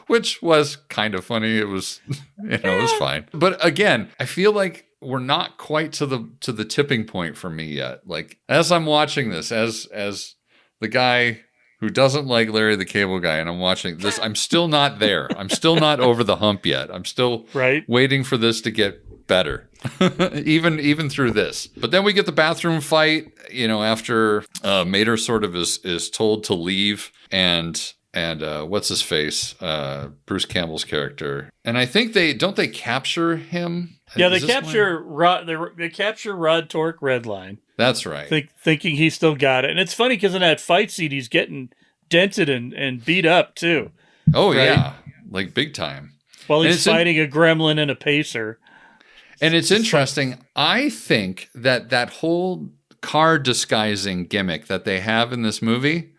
which was kind of funny. It was, it was fine. But again, I feel like we're not quite to the tipping point for me yet. Like as I'm watching this, as the guy who doesn't like Larry the Cable Guy, and I'm watching this, I'm still not there. I'm still not over the hump yet. I'm still waiting for this to get better, even through this. But then we get the bathroom fight, after Mater sort of is told to leave, and what's his face, Bruce Campbell's character, and I think they capture him. Yeah, they capture Rod. They capture Rod Torque Redline. That's right. Thinking he still got it, and it's funny because in that fight scene, he's getting dented and beat up too. Oh yeah, like big time. While he's fighting a gremlin and a pacer. And it's interesting. I think that whole car disguising gimmick that they have in this movie,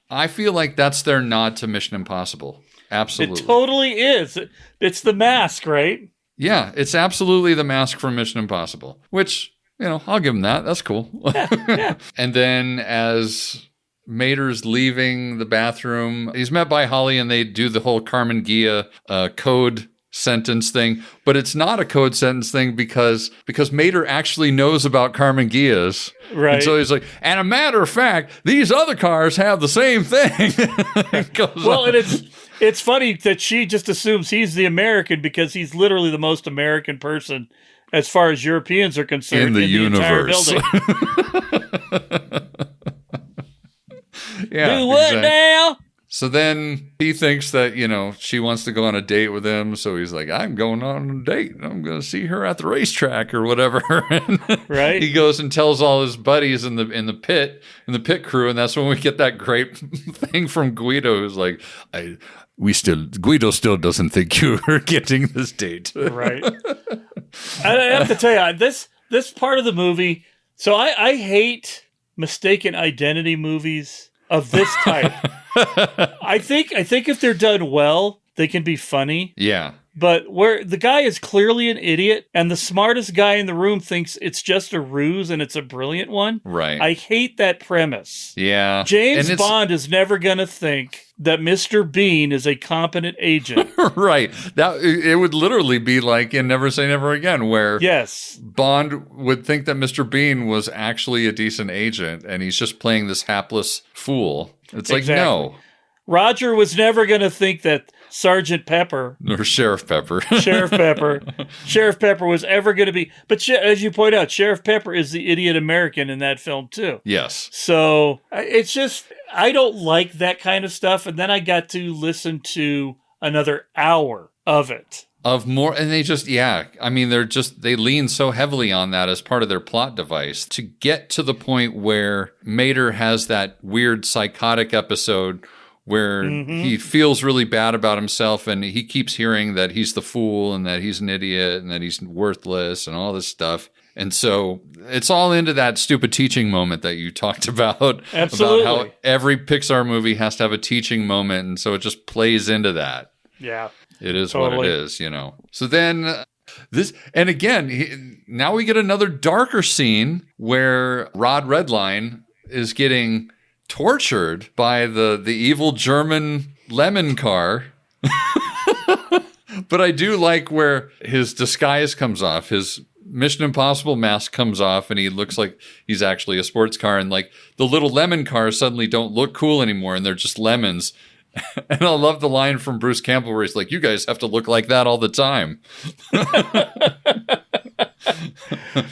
I feel like that's their nod to Mission Impossible. Absolutely. It totally is. It's the mask, right? Yeah, it's absolutely the mask from Mission Impossible, which, I'll give them that. That's cool. Yeah. And then as Mater's leaving the bathroom, he's met by Holly, and they do the whole Carmen Gia code sentence thing, but it's not a code sentence thing because Mater actually knows about Carmen Gia's. Right. And so he's like, and a matter of fact, these other cars have the same thing. And it's funny that she just assumes he's the American because he's literally the most American person as far as Europeans are concerned in the universe. Entire building. Do what now? So then he thinks that, she wants to go on a date with him. So he's like, I'm going on a date. I'm going to see her at the racetrack or whatever. Right. He goes and tells all his buddies in the pit crew. And that's when we get that great thing from Guido, who's like, Guido still doesn't think you're getting this date. Right. I have to tell you, this part of the movie, so I hate mistaken identity movies of this type. I think if they're done well, they can be funny. Yeah. But where the guy is clearly an idiot and the smartest guy in the room thinks it's just a ruse and it's a brilliant one. Right. I hate that premise. Yeah. James Bond is never going to think that Mr. Bean is a competent agent. Right. It would literally be like in Never Say Never Again, where yes, Bond would think that Mr. Bean was actually a decent agent and he's just playing this hapless fool. It's like, no. Roger was never going to think that Sergeant Pepper or Sheriff Pepper was ever going to be. But as you point out, Sheriff Pepper is the idiot American in that film too. Yes. So it's just, I don't like that kind of stuff. And then I got to listen to another hour of it. Of more, and they just, they lean so heavily on that as part of their plot device to get to the point where Mater has that weird psychotic episode where he feels really bad about himself and he keeps hearing that he's the fool and that he's an idiot and that he's worthless and all this stuff. And so it's all into that stupid teaching moment that you talked about. Absolutely. About how every Pixar movie has to have a teaching moment. And so it just plays into that. Yeah. It is totally what it is, So then and again, now we get another darker scene where Rod Redline is getting tortured by the evil German lemon car. But I do like where his disguise comes off. His Mission Impossible mask comes off and he looks like he's actually a sports car. And like the little lemon cars suddenly don't look cool anymore and they're just lemons. And I love the line from Bruce Campbell where he's like, you guys have to look like that all the time.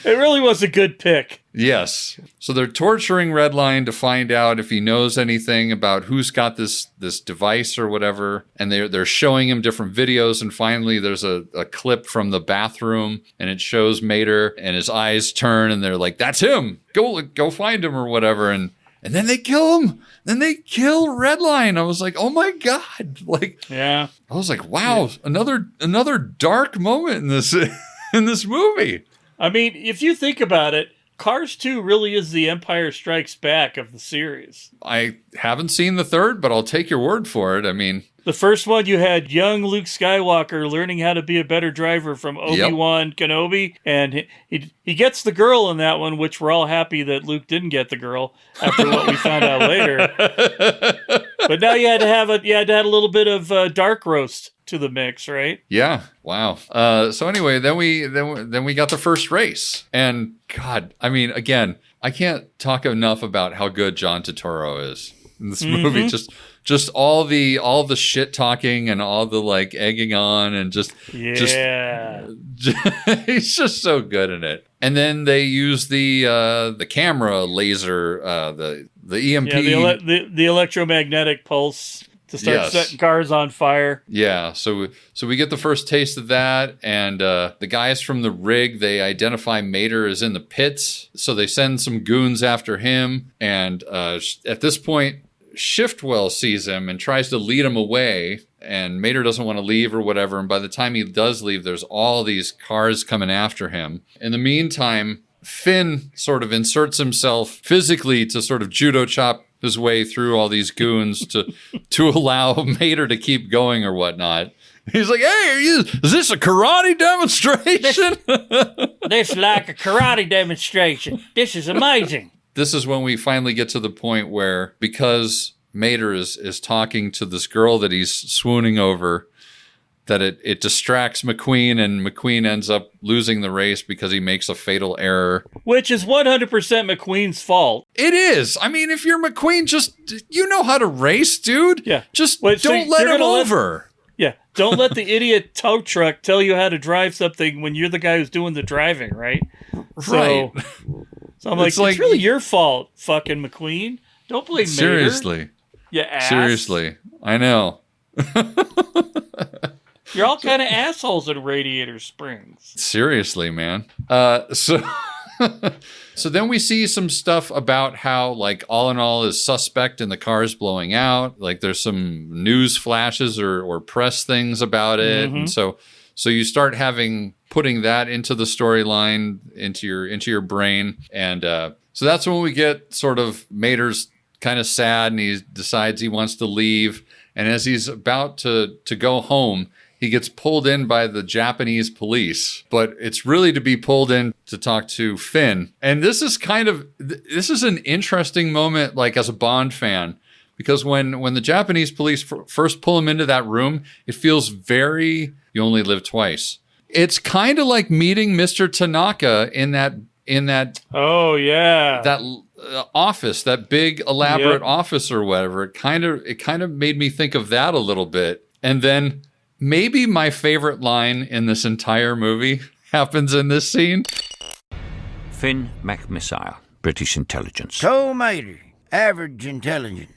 It really was a good pick. Yes. So they're torturing Redline to find out if he knows anything about who's got this device or whatever. And they're showing him different videos. And finally, there's a clip from the bathroom and it shows Mater and his eyes turn and they're like, that's him. Go find him or whatever. And then they kill him. Then they kill Redline. I was like, oh my God. Yeah. I was like, wow, another dark moment in this in this movie. I mean, if you think about it, Cars 2 really is the Empire Strikes Back of the series. I haven't seen the third, but I'll take your word for it. I mean, the first one, you had young Luke Skywalker learning how to be a better driver from Obi-Wan Kenobi, and he gets the girl in that one, which we're all happy that Luke didn't get the girl after what we found out later. But now you had to have a little bit of dark roast to the mix, right? Yeah. Wow. So anyway, then we got the first race, and God, I mean, again, I can't talk enough about how good John Turturro is in this movie. Just all the shit talking and all the like egging on and just he's just so good in it. And then they use the camera laser, the EMP, the electromagnetic pulse to start setting cars on fire. Yeah, so we get the first taste of that, and the guys from the rig, they identify Mater as in the pits, so they send some goons after him, and at this point, Shiftwell sees him and tries to lead him away, and Mater doesn't want to leave or whatever, and by the time he does leave, there's all these cars coming after him. In the meantime, Finn sort of inserts himself physically to sort of judo chop his way through all these goons to allow Mater to keep going or whatnot. He's like, hey, is this a karate demonstration? This like a karate demonstration. This is amazing. This is when we finally get to the point where, because Mater is talking to this girl that he's swooning over, that it distracts McQueen, and McQueen ends up losing the race because he makes a fatal error. Which is 100% McQueen's fault. It is. I mean, if you're McQueen, just, you know how to race, dude. Yeah. Just don't let him over. Yeah. Don't let the idiot tow truck tell you how to drive something when you're the guy who's doing the driving, right? Right. So I'm like, it's really your fault, fucking McQueen. Don't blame Mater. Seriously. You ass. Seriously. I know. You're all kind of assholes in Radiator Springs. Seriously, man. So then we see some stuff about how, like, all in all is suspect in the cars blowing out. Like, there's some news flashes or press things about it. And so you start putting that into the storyline, into your brain. And so that's when we get sort of Mater's kind of sad, and he decides he wants to leave. And as he's about to go home, he gets pulled in by the Japanese police, but it's really to be pulled in to talk to Finn. And this is an interesting moment, like, as a Bond fan, because when the Japanese police first pull him into that room, it feels very, you only live twice. It's kind of like meeting Mr. Tanaka in that oh yeah, that office, that big elaborate office or whatever. It kind of made me think of that a little bit. And then maybe my favorite line in this entire movie happens in this scene. Finn McMissile, British intelligence. Toe Mater, average intelligence.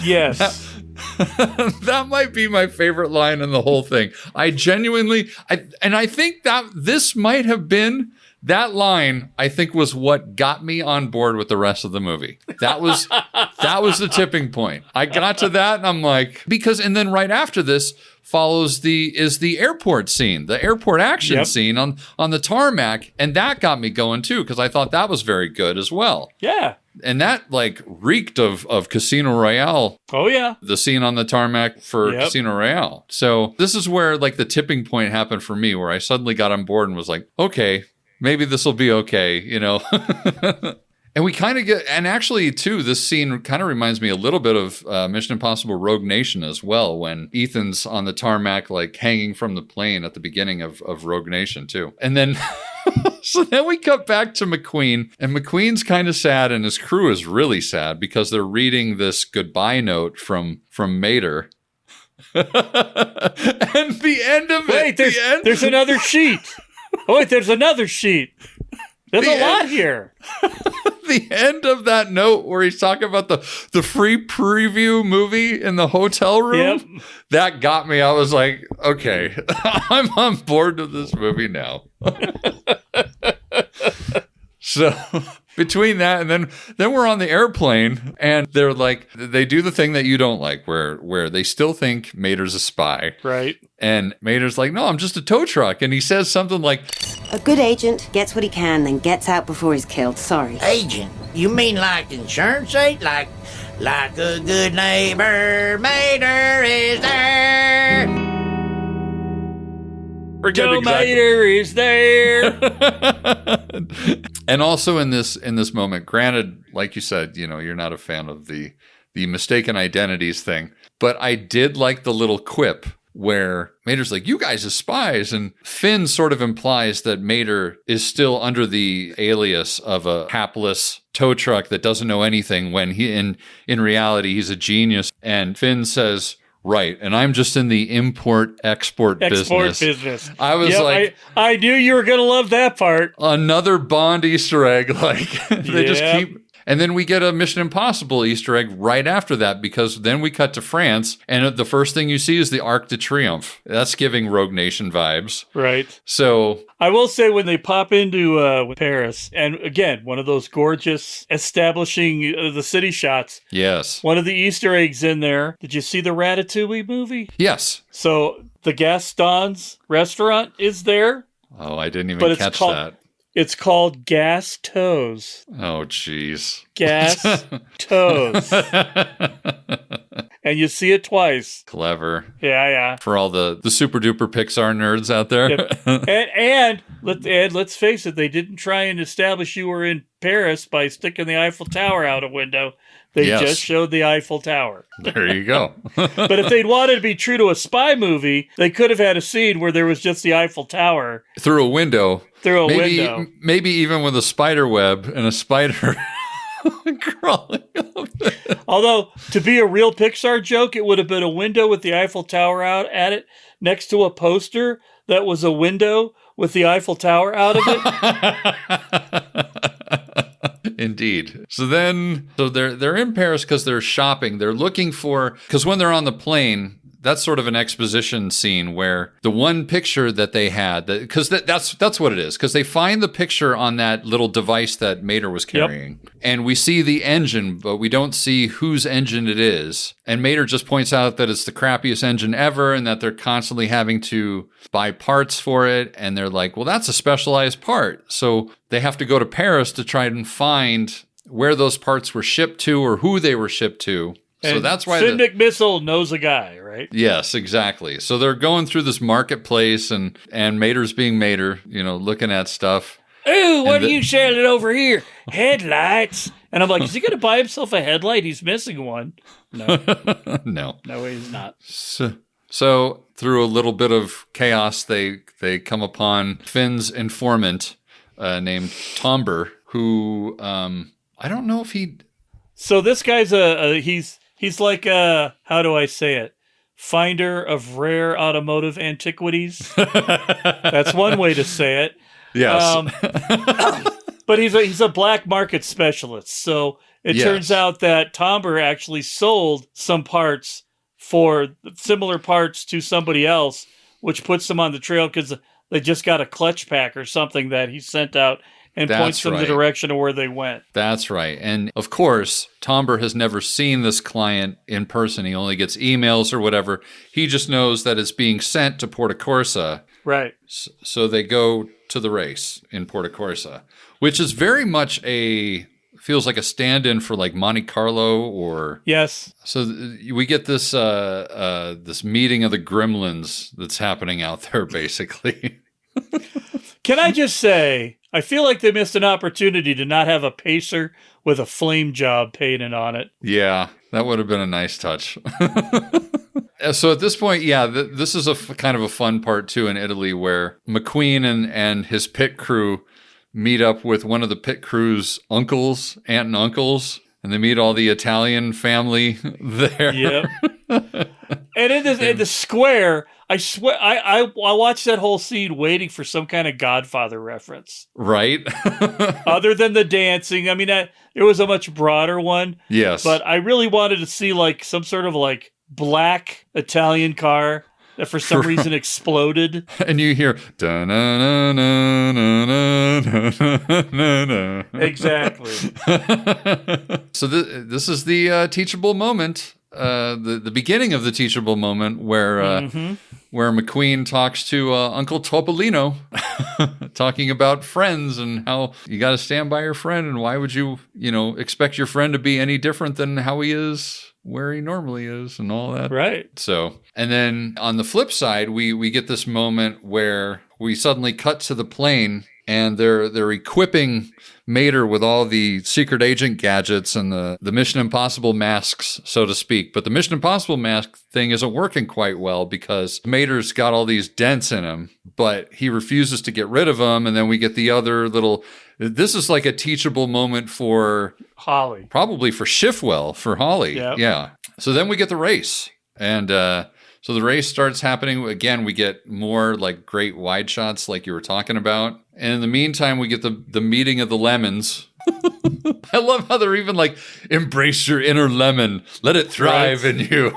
Yes. That might be my favorite line in the whole thing. I think that this might have been that line, I think, was what got me on board with the rest of the movie. That was the tipping point. I got to that and I'm like, and then right after this follows the airport scene, the airport action scene on the tarmac. And that got me going too, because I thought that was very good as well. Yeah. And that, like, reeked of Casino Royale. Oh, yeah. The scene on the tarmac for Casino Royale. So this is where, like, the tipping point happened for me, where I suddenly got on board and was like, okay, maybe this will be okay, you know? And we kind of get, and actually, too, this scene kind of reminds me a little bit of Mission Impossible Rogue Nation as well, when Ethan's on the tarmac, like, hanging from the plane at the beginning of Rogue Nation, too. And then... So then we cut back to McQueen, and McQueen's kind of sad, and his crew is really sad because they're reading this goodbye note from Mater. And the end of it. Wait, there's another sheet. Oh, wait, there's another sheet. There's a lot here. The end of that note where he's talking about the free preview movie in the hotel room, that got me. I was like, okay, I'm on board with this movie now. So between that and then we're on the airplane, and they're like, they do the thing that you don't like, where they still think Mater's a spy. Right. And Mater's like, no, I'm just a tow truck. And he says something like, a good agent gets what he can, then gets out before he's killed. Sorry. Agent? You mean like insurance agent? Like a good neighbor, Mater is there. Joe Mater is there. And also in this moment, granted, like you said, you know, you're not a fan of the mistaken identities thing, but I did like the little quip where Mater's like, you guys are spies. And Finn sort of implies that Mater is still under the alias of a hapless tow truck that doesn't know anything, when in reality, he's a genius. And Finn says, right, and I'm just in the import-export business. I was like... I knew you were going to love that part. Another Bond Easter egg. Like, they just keep... And then we get a Mission Impossible Easter egg right after that, because then we cut to France, and the first thing you see is the Arc de Triomphe. That's giving Rogue Nation vibes. Right. So... I will say, when they pop into Paris, and again, one of those gorgeous establishing the city shots. Yes. One of the Easter eggs in there. Did you see the Ratatouille movie? Yes. So the Gaston's restaurant is there. Oh, I didn't even catch that. It's called Gas Toes. Oh, jeez. Gas Toes. And you see it twice. Clever. Yeah. For all the super duper Pixar nerds out there. Yep. And let's face it, they didn't try and establish you were in Paris by sticking the Eiffel Tower out a window. They just showed the Eiffel Tower. There you go. But if they'd wanted to be true to a spy movie, they could have had a scene where there was just the Eiffel Tower. Through a window. Window. Maybe even with a spider web and a spider crawling up. Although, to be a real Pixar joke, it would have been a window with the Eiffel Tower out at it, next to a poster that was a window with the Eiffel Tower out of it. Indeed. So they're in Paris because they're shopping. They're looking for, because when they're on the plane, that's sort of an exposition scene where the one picture that they had, because that's what it is, because they find the picture on that little device that Mater was carrying. Yep. And we see the engine, but we don't see whose engine it is. And Mater just points out that it's the crappiest engine ever and that they're constantly having to buy parts for it. And they're like, well, that's a specialized part. So they have to go to Paris to try and find where those parts were shipped to or who they were shipped to. And so that's why Finn McMissile knows a guy, right? Yes, exactly. So they're going through this marketplace and Mater's being Mater, looking at stuff. Ooh, what are you selling over here? Headlights. And I'm like, is he going to buy himself a headlight? He's missing one. No. No, he's not. So through a little bit of chaos, they come upon Finn's informant named Tomber, who I don't know if he... So this guy's he's like how do I say it? Finder of rare automotive antiquities. That's one way to say it. Yes. But he's a black market specialist. So it turns out that Tomber actually sold some parts for similar parts to somebody else, which puts them on the trail because they just got a clutch pack or something that he sent out and points them the direction of where they went. That's right. And of course, Tomber has never seen this client in person. He only gets emails or whatever. He just knows that it's being sent to Porta Corsa. Right. So they go to the race in Porta Corsa, which is very much feels like a stand-in for like Monte Carlo or... Yes. So we get this this meeting of the gremlins that's happening out there, basically. Can I just say... I feel like they missed an opportunity to not have a pacer with a flame job painted on it. Yeah, that would have been a nice touch. So at this point, this is a kind of a fun part too in Italy where McQueen and his pit crew meet up with one of the pit crew's aunt and uncles, and they meet all the Italian family there. Yep. And in the square... I swear, I watched that whole scene waiting for some kind of Godfather reference. Right. Other than the dancing. I mean, it was a much broader one. Yes. But I really wanted to see like some sort of like black Italian car that for some reason exploded. And you hear... Exactly. So this is the teachable moment. The beginning of the teachable moment where McQueen talks to Uncle Topolino, talking about friends and how you got to stand by your friend and why would you expect your friend to be any different than how he is where he normally is and all that. Right. So, and then on the flip side, we get this moment where we suddenly cut to the plane and they're equipping Mater with all the secret agent gadgets and the Mission Impossible masks, so to speak. But the Mission Impossible mask thing isn't working quite well because Mater's got all these dents in him, but he refuses to get rid of them. And then we get the other little... This is like a teachable moment for... Holly. Probably for Schiffwell, for Holly. Yep. Yeah. So then we get the race. And so the race starts happening. Again, we get more like great wide shots like you were talking about. And in the meantime, we get the meeting of the lemons. I love how they're even like, embrace your inner lemon. Let it thrive in you.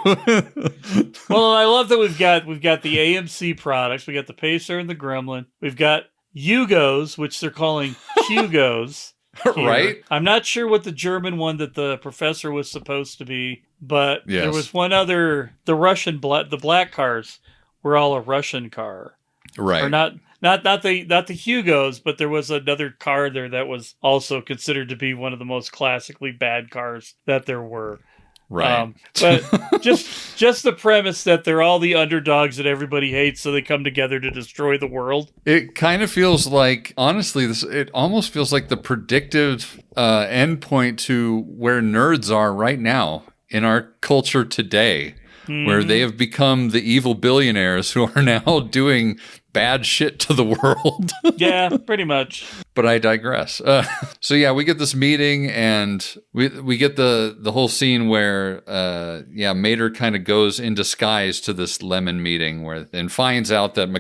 Well, I love that we've got the AMC products. We got the Pacer and the Gremlin. We've got Hugos, which they're calling Hugos. Right? I'm not sure what the German one that the professor was supposed to be, but yes. There was one other, the black cars were all a Russian car. Right. Or not the Hugos, but there was another car there that was also considered to be one of the most classically bad cars that there were. Right. But just the premise that they're all the underdogs that everybody hates, so they come together to destroy the world. It kind of feels like, honestly, it almost feels like the predictive endpoint to where nerds are right now in our culture today, where they have become the evil billionaires who are now doing bad shit to the world. Yeah, pretty much. But I digress. So yeah, we get this meeting and we get the whole scene where Mater kind of goes in disguise to this lemon meeting and finds out that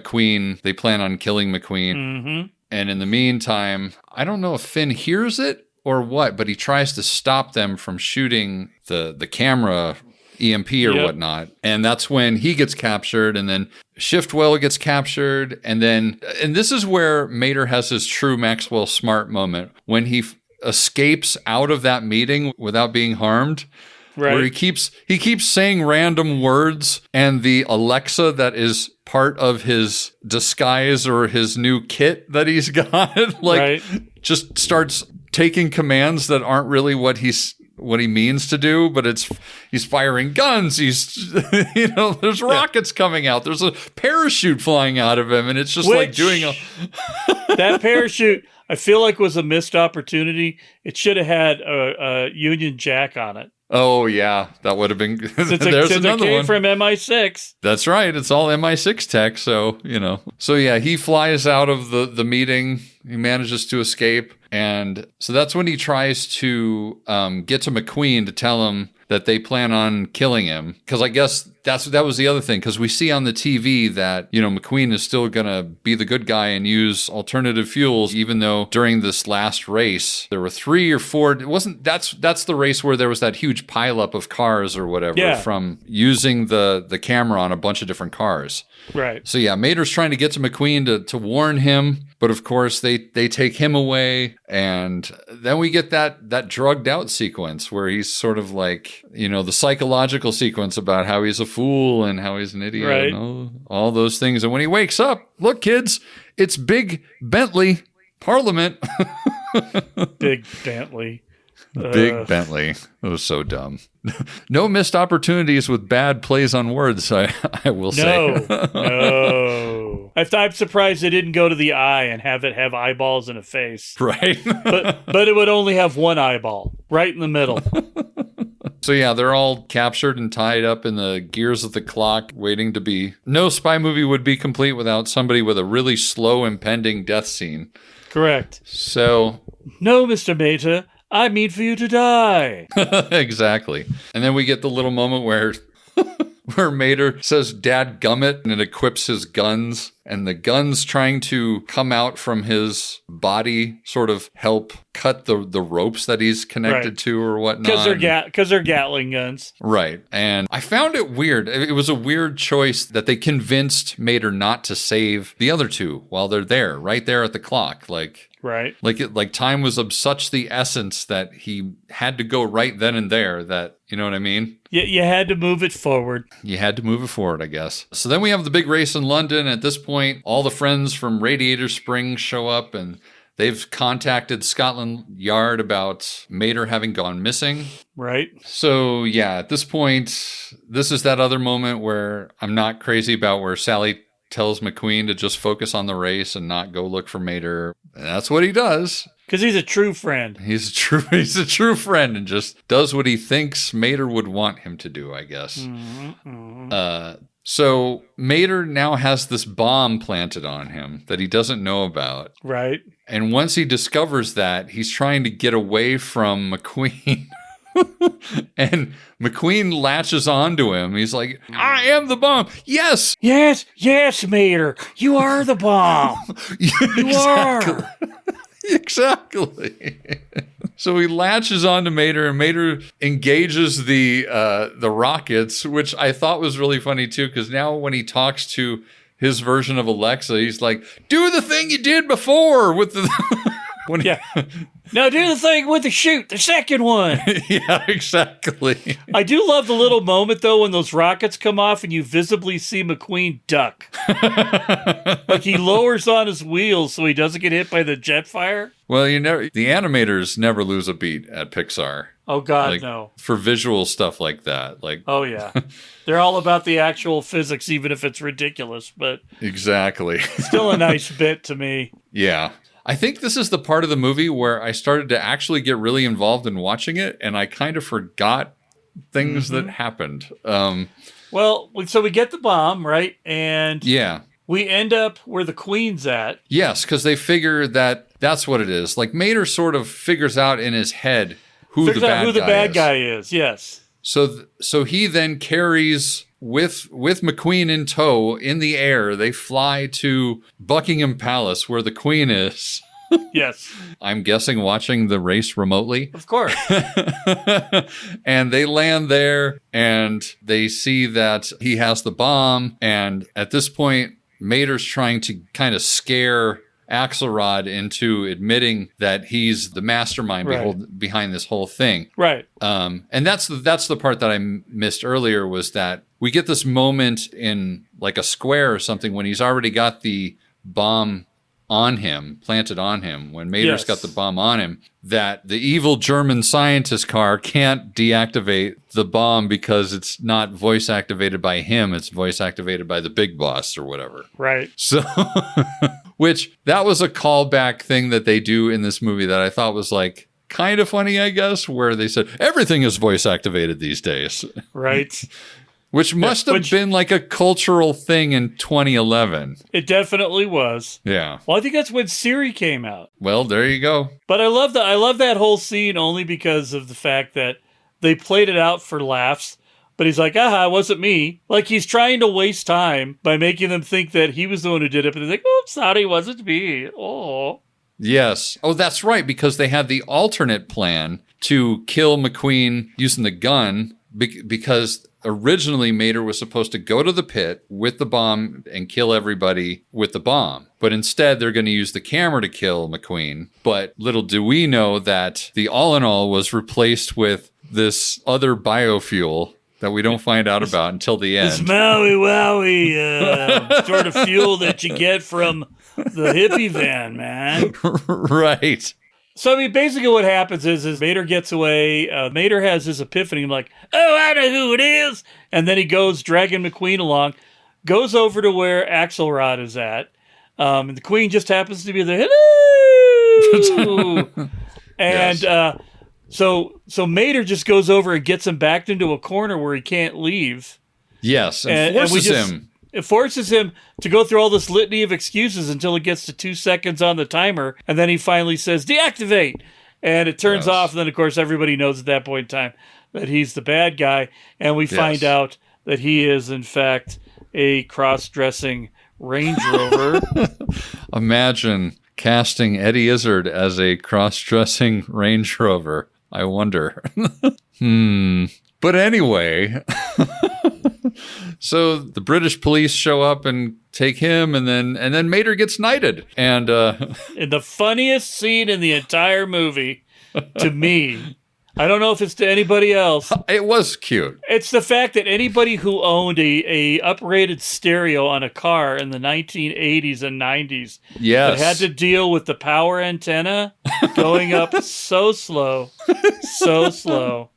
they plan on killing McQueen. Mm-hmm. And in the meantime, I don't know if Finn hears it or what, but he tries to stop them from shooting the camera EMP or whatnot. And that's when he gets captured, and then Shiftwell gets captured. And this is where Mater has his true Maxwell Smart moment when he escapes out of that meeting without being harmed. Right. Where he keeps saying random words, and the Alexa that is part of his disguise or his new kit that he's got, just starts taking commands that aren't really what he means to do, but he's firing guns. There's rockets coming out. There's a parachute flying out of him, and it's just like doing that parachute. I feel like was a missed opportunity. It should have had a Union Jack on it. Oh yeah, that would have been. Since it came from MI6. That's right. It's all MI6 tech. So So yeah, he flies out of the meeting. He manages to escape, and so that's when he tries to get to McQueen to tell him that they plan on killing him. Because I guess that was the other thing. Because we see on the TV that McQueen is still gonna be the good guy and use alternative fuels, even though during this last race there were 3 or 4. It wasn't. That's the race where there was that huge pileup of cars or whatever from using the camera on a bunch of different cars. Right. So yeah, Mater's trying to get to McQueen to warn him, but of course they take him away, and then we get that drugged out sequence where he's sort of like, the psychological sequence about how he's a fool and how he's an idiot, right, and all those things. And when he wakes up, look, kids, it's Big Bentley Parliament. Big Bentley. Big Bentley. It was so dumb. No missed opportunities with bad plays on words, I will say. No. I'm surprised they didn't go to the eye and have it have eyeballs and a face. Right. but it would only have one eyeball, right in the middle. So yeah, they're all captured and tied up in the gears of the clock, waiting to be... No spy movie would be complete without somebody with a really slow, impending death scene. Correct. So... No, Mr. Mater, I mean for you to die. Exactly. And then we get the little moment where Mater says, "Dad gummit," and it equips his guns. And the guns trying to come out from his body sort of help cut the ropes that he's connected to or whatnot. Because they're Gatling guns. Right. And I found it weird. It was a weird choice that they convinced Mater not to save the other two while they're there, right there at the clock. Right. Like time was of such the essence that he had to go right then and there that, you know what I mean? You had to move it forward. You had to move it forward, I guess. So then we have the big race in London. At this point, all the friends from Radiator Springs show up, and they've contacted Scotland Yard about Mater having gone missing. Right. So yeah, at this point, this is that other moment where I'm not crazy about where Sally tells McQueen to just focus on the race and not go look for Mater. And that's what he does. Because he's a true friend. He's a true friend and just does what he thinks Mater would want him to do, I guess. Mm-hmm. So Mater now has this bomb planted on him that he doesn't know about. Right. And once he discovers that, he's trying to get away from McQueen. And McQueen latches onto him. He's like, "I am the bomb." Yes, Mater. You are the bomb. You are. Exactly. So he latches onto Mater, and Mater engages the rockets, which I thought was really funny too, because now when he talks to his version of Alexa, he's like, "Do the thing you did before with the." Now do the thing with the second one. Yeah, exactly. I do love the little moment, though, when those rockets come off and you visibly see McQueen duck. Like he lowers on his wheels so he doesn't get hit by the jet fire. Well, the animators never lose a beat at Pixar. Oh, God, no. For visual stuff like that. Oh, yeah. They're all about the actual physics, even if it's ridiculous. But exactly. Still a nice bit to me. Yeah. I think this is the part of the movie where I started to actually get really involved in watching it, and I kind of forgot things that happened. Well, so we get the bomb, right? And yeah, we end up where the Queen's at. Yes, because they figure that that's what it is. Like Mater sort of figures out in his head who the bad guy is. Yes. So he then carries with McQueen in tow in the air. They fly to Buckingham Palace where the Queen is. Yes. I'm guessing watching the race remotely. Of course. And they land there and they see that he has the bomb. And at this point, Mater's trying to kind of scare Axelrod into admitting that he's the mastermind behind this whole thing. Right. And that's the part that I missed earlier, was that we get this moment in like a square or something when he's already got the bomb on him, planted on him, when Mater's got the bomb on him, that the evil German scientist car can't deactivate the bomb because it's not voice activated by him. It's voice activated by the big boss or whatever. Right. So, which that was a callback thing that they do in this movie that I thought was like kind of funny, I guess, where they said everything is voice activated these days. Right. Which must have been like a cultural thing in 2011. It definitely was. Yeah. Well, I think that's when Siri came out. Well, there you go. But I love that whole scene only because of the fact that they played it out for laughs. But he's like, it wasn't me. Like, he's trying to waste time by making them think that he was the one who did it. But he's like, oops, sorry, it wasn't me. Oh. Yes. Oh, that's right. Because they had the alternate plan to kill McQueen using the gun because originally Mater was supposed to go to the pit with the bomb and kill everybody with the bomb. But instead, they're going to use the camera to kill McQueen. But little do we know that the all-in-all was replaced with this other biofuel that we don't find out about until the end. This Maui Wowie sort of fuel that you get from the hippie van, man. Right. So, I mean, basically what happens is Mater gets away. Mater has his epiphany. I'm like, oh, I know who it is. And then he goes dragging McQueen along, goes over to where Axelrod is at. And the Queen just happens to be there. Hello! And so Mater just goes over and gets him backed into a corner where he can't leave. Yes, and forces him. It forces him to go through all this litany of excuses until it gets to 2 seconds on the timer, and then he finally says, deactivate! And it turns off, and then, of course, everybody knows at that point in time that he's the bad guy, and we find out that he is, in fact, a cross-dressing Range Rover. Imagine casting Eddie Izzard as a cross-dressing Range Rover. I wonder. But anyway... So the British police show up and take him, and then Mater gets knighted. And in the funniest scene in the entire movie, to me, I don't know if it's to anybody else. It was cute. It's the fact that anybody who owned a uprated stereo on a car in the 1980s and 90s that had to deal with the power antenna going up so slow. So slow.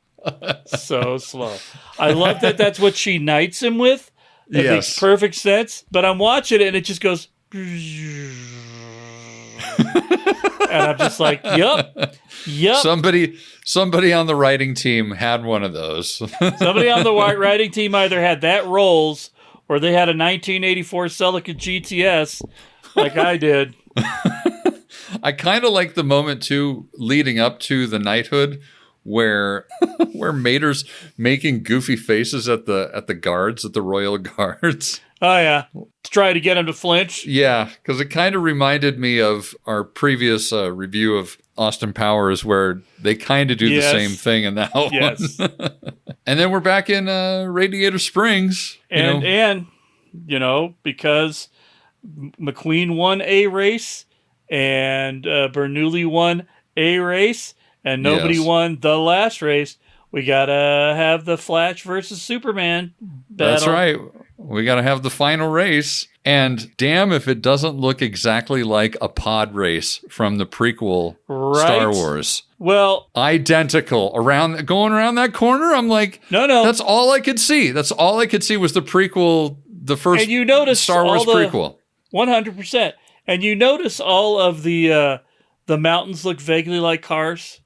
I love that that's what she knights him with. It makes perfect sense. But I'm watching it and it just goes... and I'm just like, yep. Somebody on the writing team had one of those. Somebody on the writing team either had that Rolls or they had a 1984 Celica GTS like I did. I kind of like the moment, too, leading up to the knighthood, where Mater's making goofy faces at the guards, at the royal guards. Oh, yeah. To try to get him to flinch. Yeah, because it kind of reminded me of our previous review of Austin Powers, where they kind of do the same thing in that one. Yes. And then we're back in Radiator Springs. And because McQueen won a race and Bernoulli won a race, and nobody won the last race, we got to have the Flash versus Superman battle. That's right. We got to have the final race. And damn if it doesn't look exactly like a pod race from the prequel Star Wars. Well, identical. Going around that corner, I'm like, no. That's all I could see. That's all I could see was the prequel, the first and you notice Star Wars prequel. 100%. And you notice all of the mountains look vaguely like cars.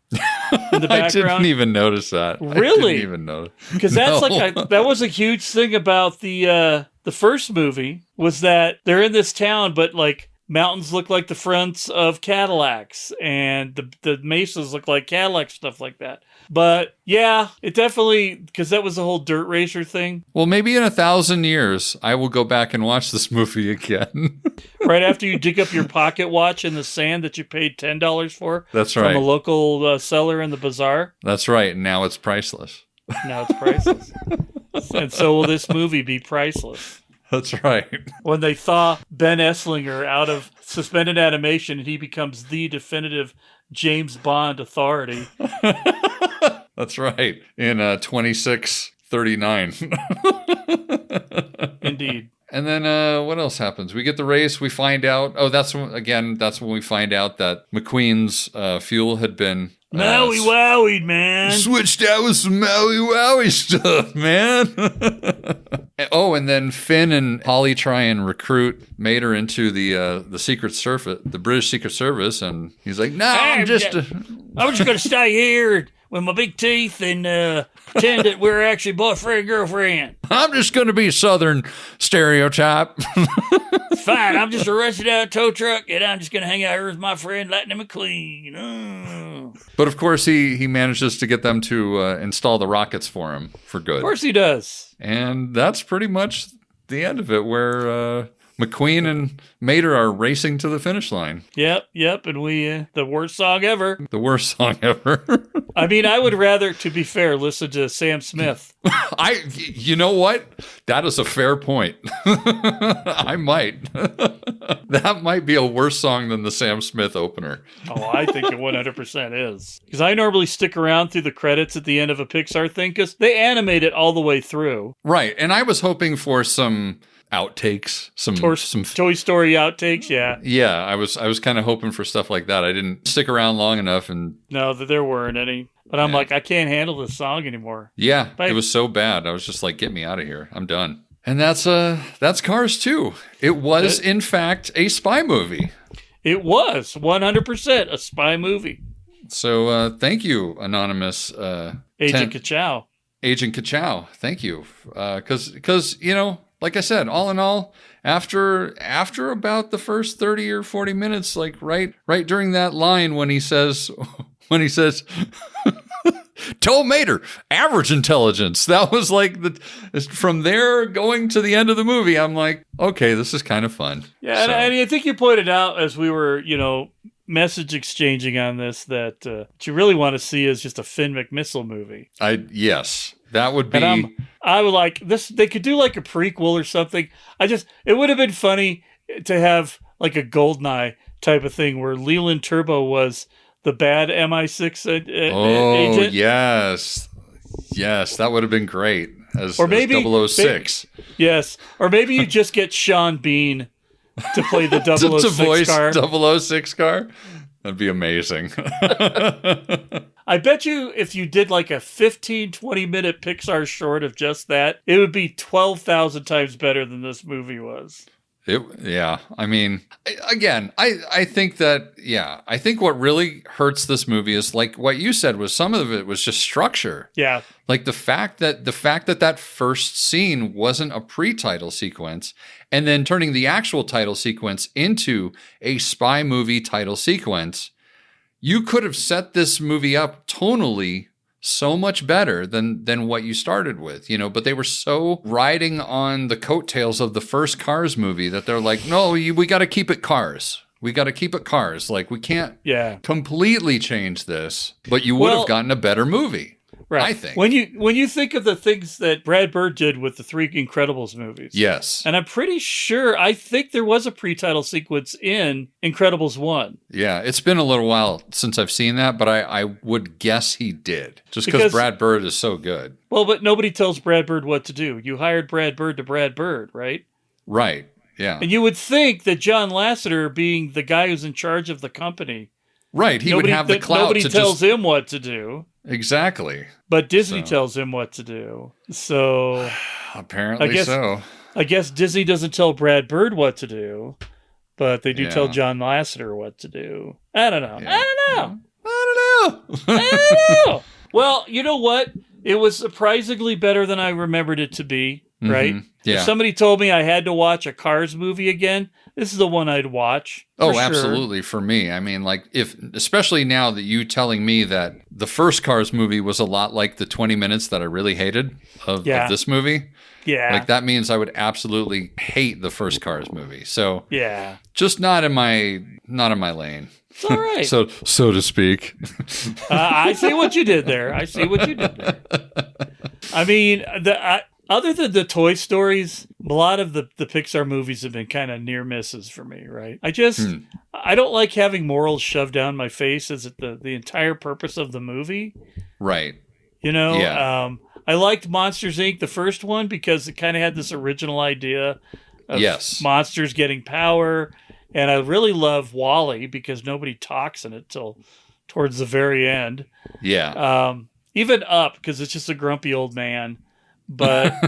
In the background. I didn't even notice that. Really? I didn't even notice. Because that's that was a huge thing about the first movie, was that they're in this town, but like mountains look like the fronts of Cadillacs, and the mesas look like Cadillac, stuff like that. But yeah, it definitely, because that was the whole dirt racer thing. Well, maybe in 1,000 years, I will go back and watch this movie again. Right after you dig up your pocket watch in the sand that you paid $10 for. That's right. From a local seller in the bazaar. That's right. Now it's priceless. Now it's priceless. And so will this movie be priceless. That's right. When they thaw Ben Esslinger out of suspended animation and he becomes the definitive James Bond authority. That's right. In 2639. Indeed. And then what else happens? We get the race. We find out. Oh, that's when we find out that McQueen's fuel had been Maui wowied, man. Switched out with some Maui wowie stuff, man. Oh, and then Finn and Holly try and recruit Mater into the Secret Service, the British Secret Service, and he's like, "No, I'm just gonna stay here with my big teeth and pretend that we're actually boyfriend and girlfriend. I'm just gonna be Southern stereotype." Fine, I'm just arrested out of tow truck, and I'm just gonna hang out here with my friend Lightning McQueen. Oh. But of course, he manages to get them to install the rockets for him for good. Of course he does. And that's pretty much the end of it, where McQueen and Mater are racing to the finish line. Yep, and we, the worst song ever. The worst song ever. I mean, I would rather, to be fair, listen to Sam Smith. You know what? That is a fair point. I might. That might be a worse song than the Sam Smith opener. Oh, I think it 100% is. Because I normally stick around through the credits at the end of a Pixar thing, because they animate it all the way through. Right, and I was hoping for some outtakes, some Toy Story outtakes, yeah. Yeah, I was kind of hoping for stuff like that. I didn't stick around long enough, and no, there weren't any. But I'm like, I can't handle this song anymore. Yeah, it was so bad. I was just like, get me out of here. I'm done. And that's Cars 2. It was, in fact, a spy movie. It was 100% a spy movie. So thank you, anonymous Agent Kachow. Agent Kachow, thank you. Because you know, like I said, all in all, after about the first 30 or 40 minutes, like right during that line when he says, "Tell Mater, average intelligence." That was like from there going to the end of the movie. I'm like, okay, this is kind of fun. Yeah, so. and I think you pointed out as we were, message exchanging on this that what you really want to see is just a Finn McMissile movie. Yes, that would be. And I would like this. They could do like a prequel or something. It would have been funny to have like a Goldeneye type of thing where Leland Turbo was the bad MI6 agent. Yes, that would have been great as 006. Yes, or maybe you just get Sean Bean to play the 006 to voice car. 006 car? That'd be amazing. I bet you if you did like a 15-20 minute Pixar short of just that, it would be 12,000 times better than this movie was. I mean, again, I think that, I think what really hurts this movie is like what you said was some of it was just structure. Yeah. Like the fact that first scene wasn't a pre-title sequence and then turning the actual title sequence into a spy movie title sequence, you could have set this movie up tonally so much better than what you started with, but they were so riding on the coattails of the first Cars movie that they're like, no, we got to keep it Cars. We got to keep it Cars. Like, we can't completely change this, but you would have gotten a better movie. Right. I think. When you think of the things that Brad Bird did with the three Incredibles movies. Yes. And I'm pretty sure, I think there was a pre-title sequence in Incredibles 1. Yeah, it's been a little while since I've seen that, but I would guess he did. Just because Brad Bird is so good. Well, but nobody tells Brad Bird what to do. You hired Brad Bird to Brad Bird, right? Right, yeah. And you would think that John Lasseter, being the guy who's in charge of the company. Right, he would have the clout nobody tells him what to do. Exactly. But Disney tells him what to do. So apparently I guess Disney doesn't tell Brad Bird what to do, but they do tell John Lasseter what to do. I don't know. Yeah. I don't know. Well, you know what? It was surprisingly better than I remembered it to be. right? Yeah. If somebody told me I had to watch a Cars movie again, this is the one I'd watch. Oh, sure. absolutely. For me, I mean, like, especially now that you telling me that the first Cars movie was a lot like the 20 minutes that I really hated of this movie. Yeah. Like, that means I would absolutely hate the first Cars movie. So yeah, just not in my lane. It's all right. so to speak. I see what you did there. I mean, other than the Toy Stories, a lot of the Pixar movies have been kind of near misses for me, right? I don't like having morals shoved down my face as the entire purpose of the movie. Right. You know? Yeah. I liked Monsters, Inc., the first one, because it kind of had this original idea of monsters getting power. And I really love WALL-E because nobody talks in it till towards the very end. Yeah. Even Up, because it's just a grumpy old man. But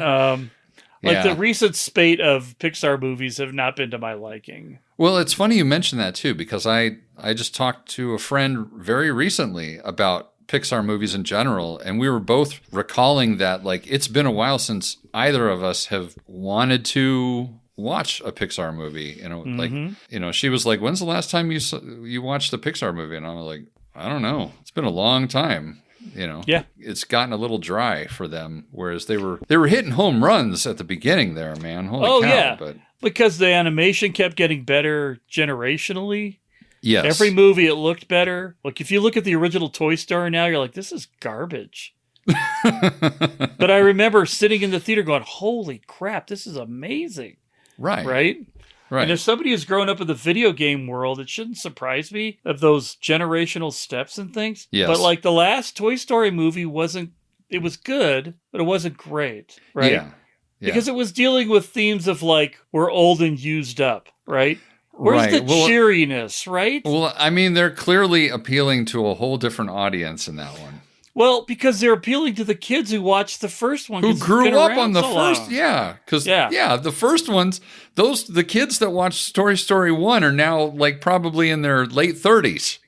the recent spate of Pixar movies have not been to my liking. Well, it's funny you mentioned that too, because I just talked to a friend very recently about Pixar movies in general, and we were both recalling that like it's been a while since either of us have wanted to watch a Pixar movie. You know, like, you know, she was like, "When's the last time you watched a Pixar movie?" And I was like, "I don't know. It's been a long time." You know, it's gotten a little dry for them, whereas they were hitting home runs at the beginning there, man. Holy cow. Yeah, but because the animation kept getting better generationally. Yes, every movie it looked better. Like if you look at the original Toy Story now, you're like, this is garbage. But I remember sitting in the theater going, "Holy crap, this is amazing!" Right. And if somebody who's grown up in the video game world, it shouldn't surprise me of those generational steps and things. Yes. But like the last Toy Story movie it was good, but it wasn't great, right? Yeah. Because it was dealing with themes of like, we're old and used up, right? Where's the cheeriness, right? Well, I mean, they're clearly appealing to a whole different audience in that one. Well, because they're appealing to the kids who watched the first one. Who grew up on the first, long. Because, the first ones, the kids that watched Toy Story 1 are now, like, probably in their late 30s.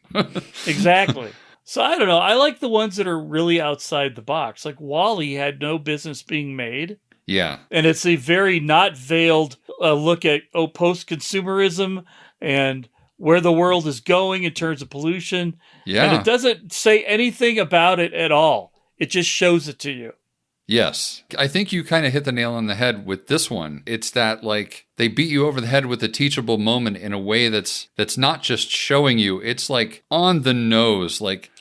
Exactly. So, I don't know. I like the ones that are really outside the box. Like, WALL-E had no business being made. Yeah. And it's a very not veiled look at, post-consumerism and where the world is going in terms of pollution. Yeah. And it doesn't say anything about it at all. It just shows it to you. Yes. I think you kind of hit the nail on the head with this one. It's that, like, they beat you over the head with a teachable moment in a way that's not just showing you. It's, like, on the nose. Like,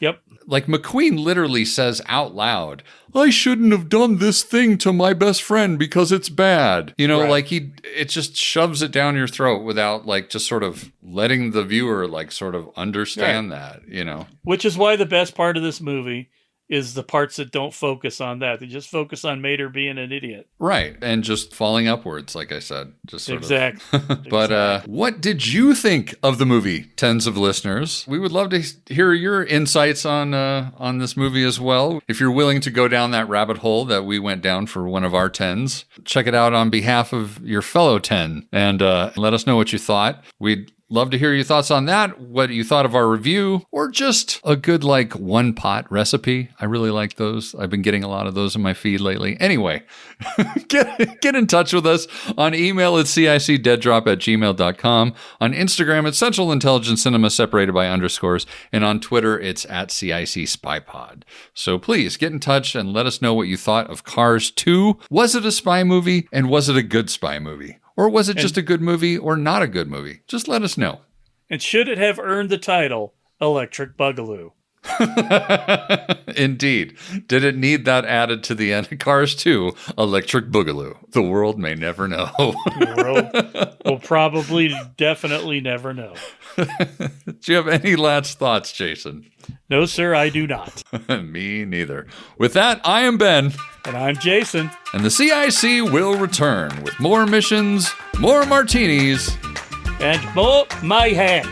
like McQueen literally says out loud, "I shouldn't have done this thing to my best friend because it's bad." You know, like it just shoves it down your throat without like just sort of letting the viewer like sort of understand that, you know. Which is why the best part of this movie is the parts that don't focus on that. They just focus on Mater being an idiot. Right. And just falling upwards, like I said. Just sort of. But what did you think of the movie, tens of listeners? We would love to hear your insights on this movie as well. If you're willing to go down that rabbit hole that we went down for one of our tens, check it out on behalf of your fellow 10 and let us know what you thought. We'd love to hear your thoughts on that, what you thought of our review, or just a good, like, one-pot recipe. I really like those. I've been getting a lot of those in my feed lately. Anyway, get in touch with us on email at cicdeaddrop@gmail.com, on Instagram at Central Intelligence Cinema separated by underscores, and on Twitter it's at CIC SpyPod. So please get in touch and let us know what you thought of Cars 2. Was it a spy movie, and was it a good spy movie? Or was it just a good movie or not a good movie? Just let us know. And should it have earned the title Electric Boogaloo? Indeed. Did it need that added to the end of Cars 2? Electric Boogaloo. The world may never know. The world will probably definitely never know. Do you have any last thoughts, Jason? No, sir, I do not. Me neither. With that, I am Ben. And I'm Jason. And the CIC will return with more missions, more martinis, and more mayhem.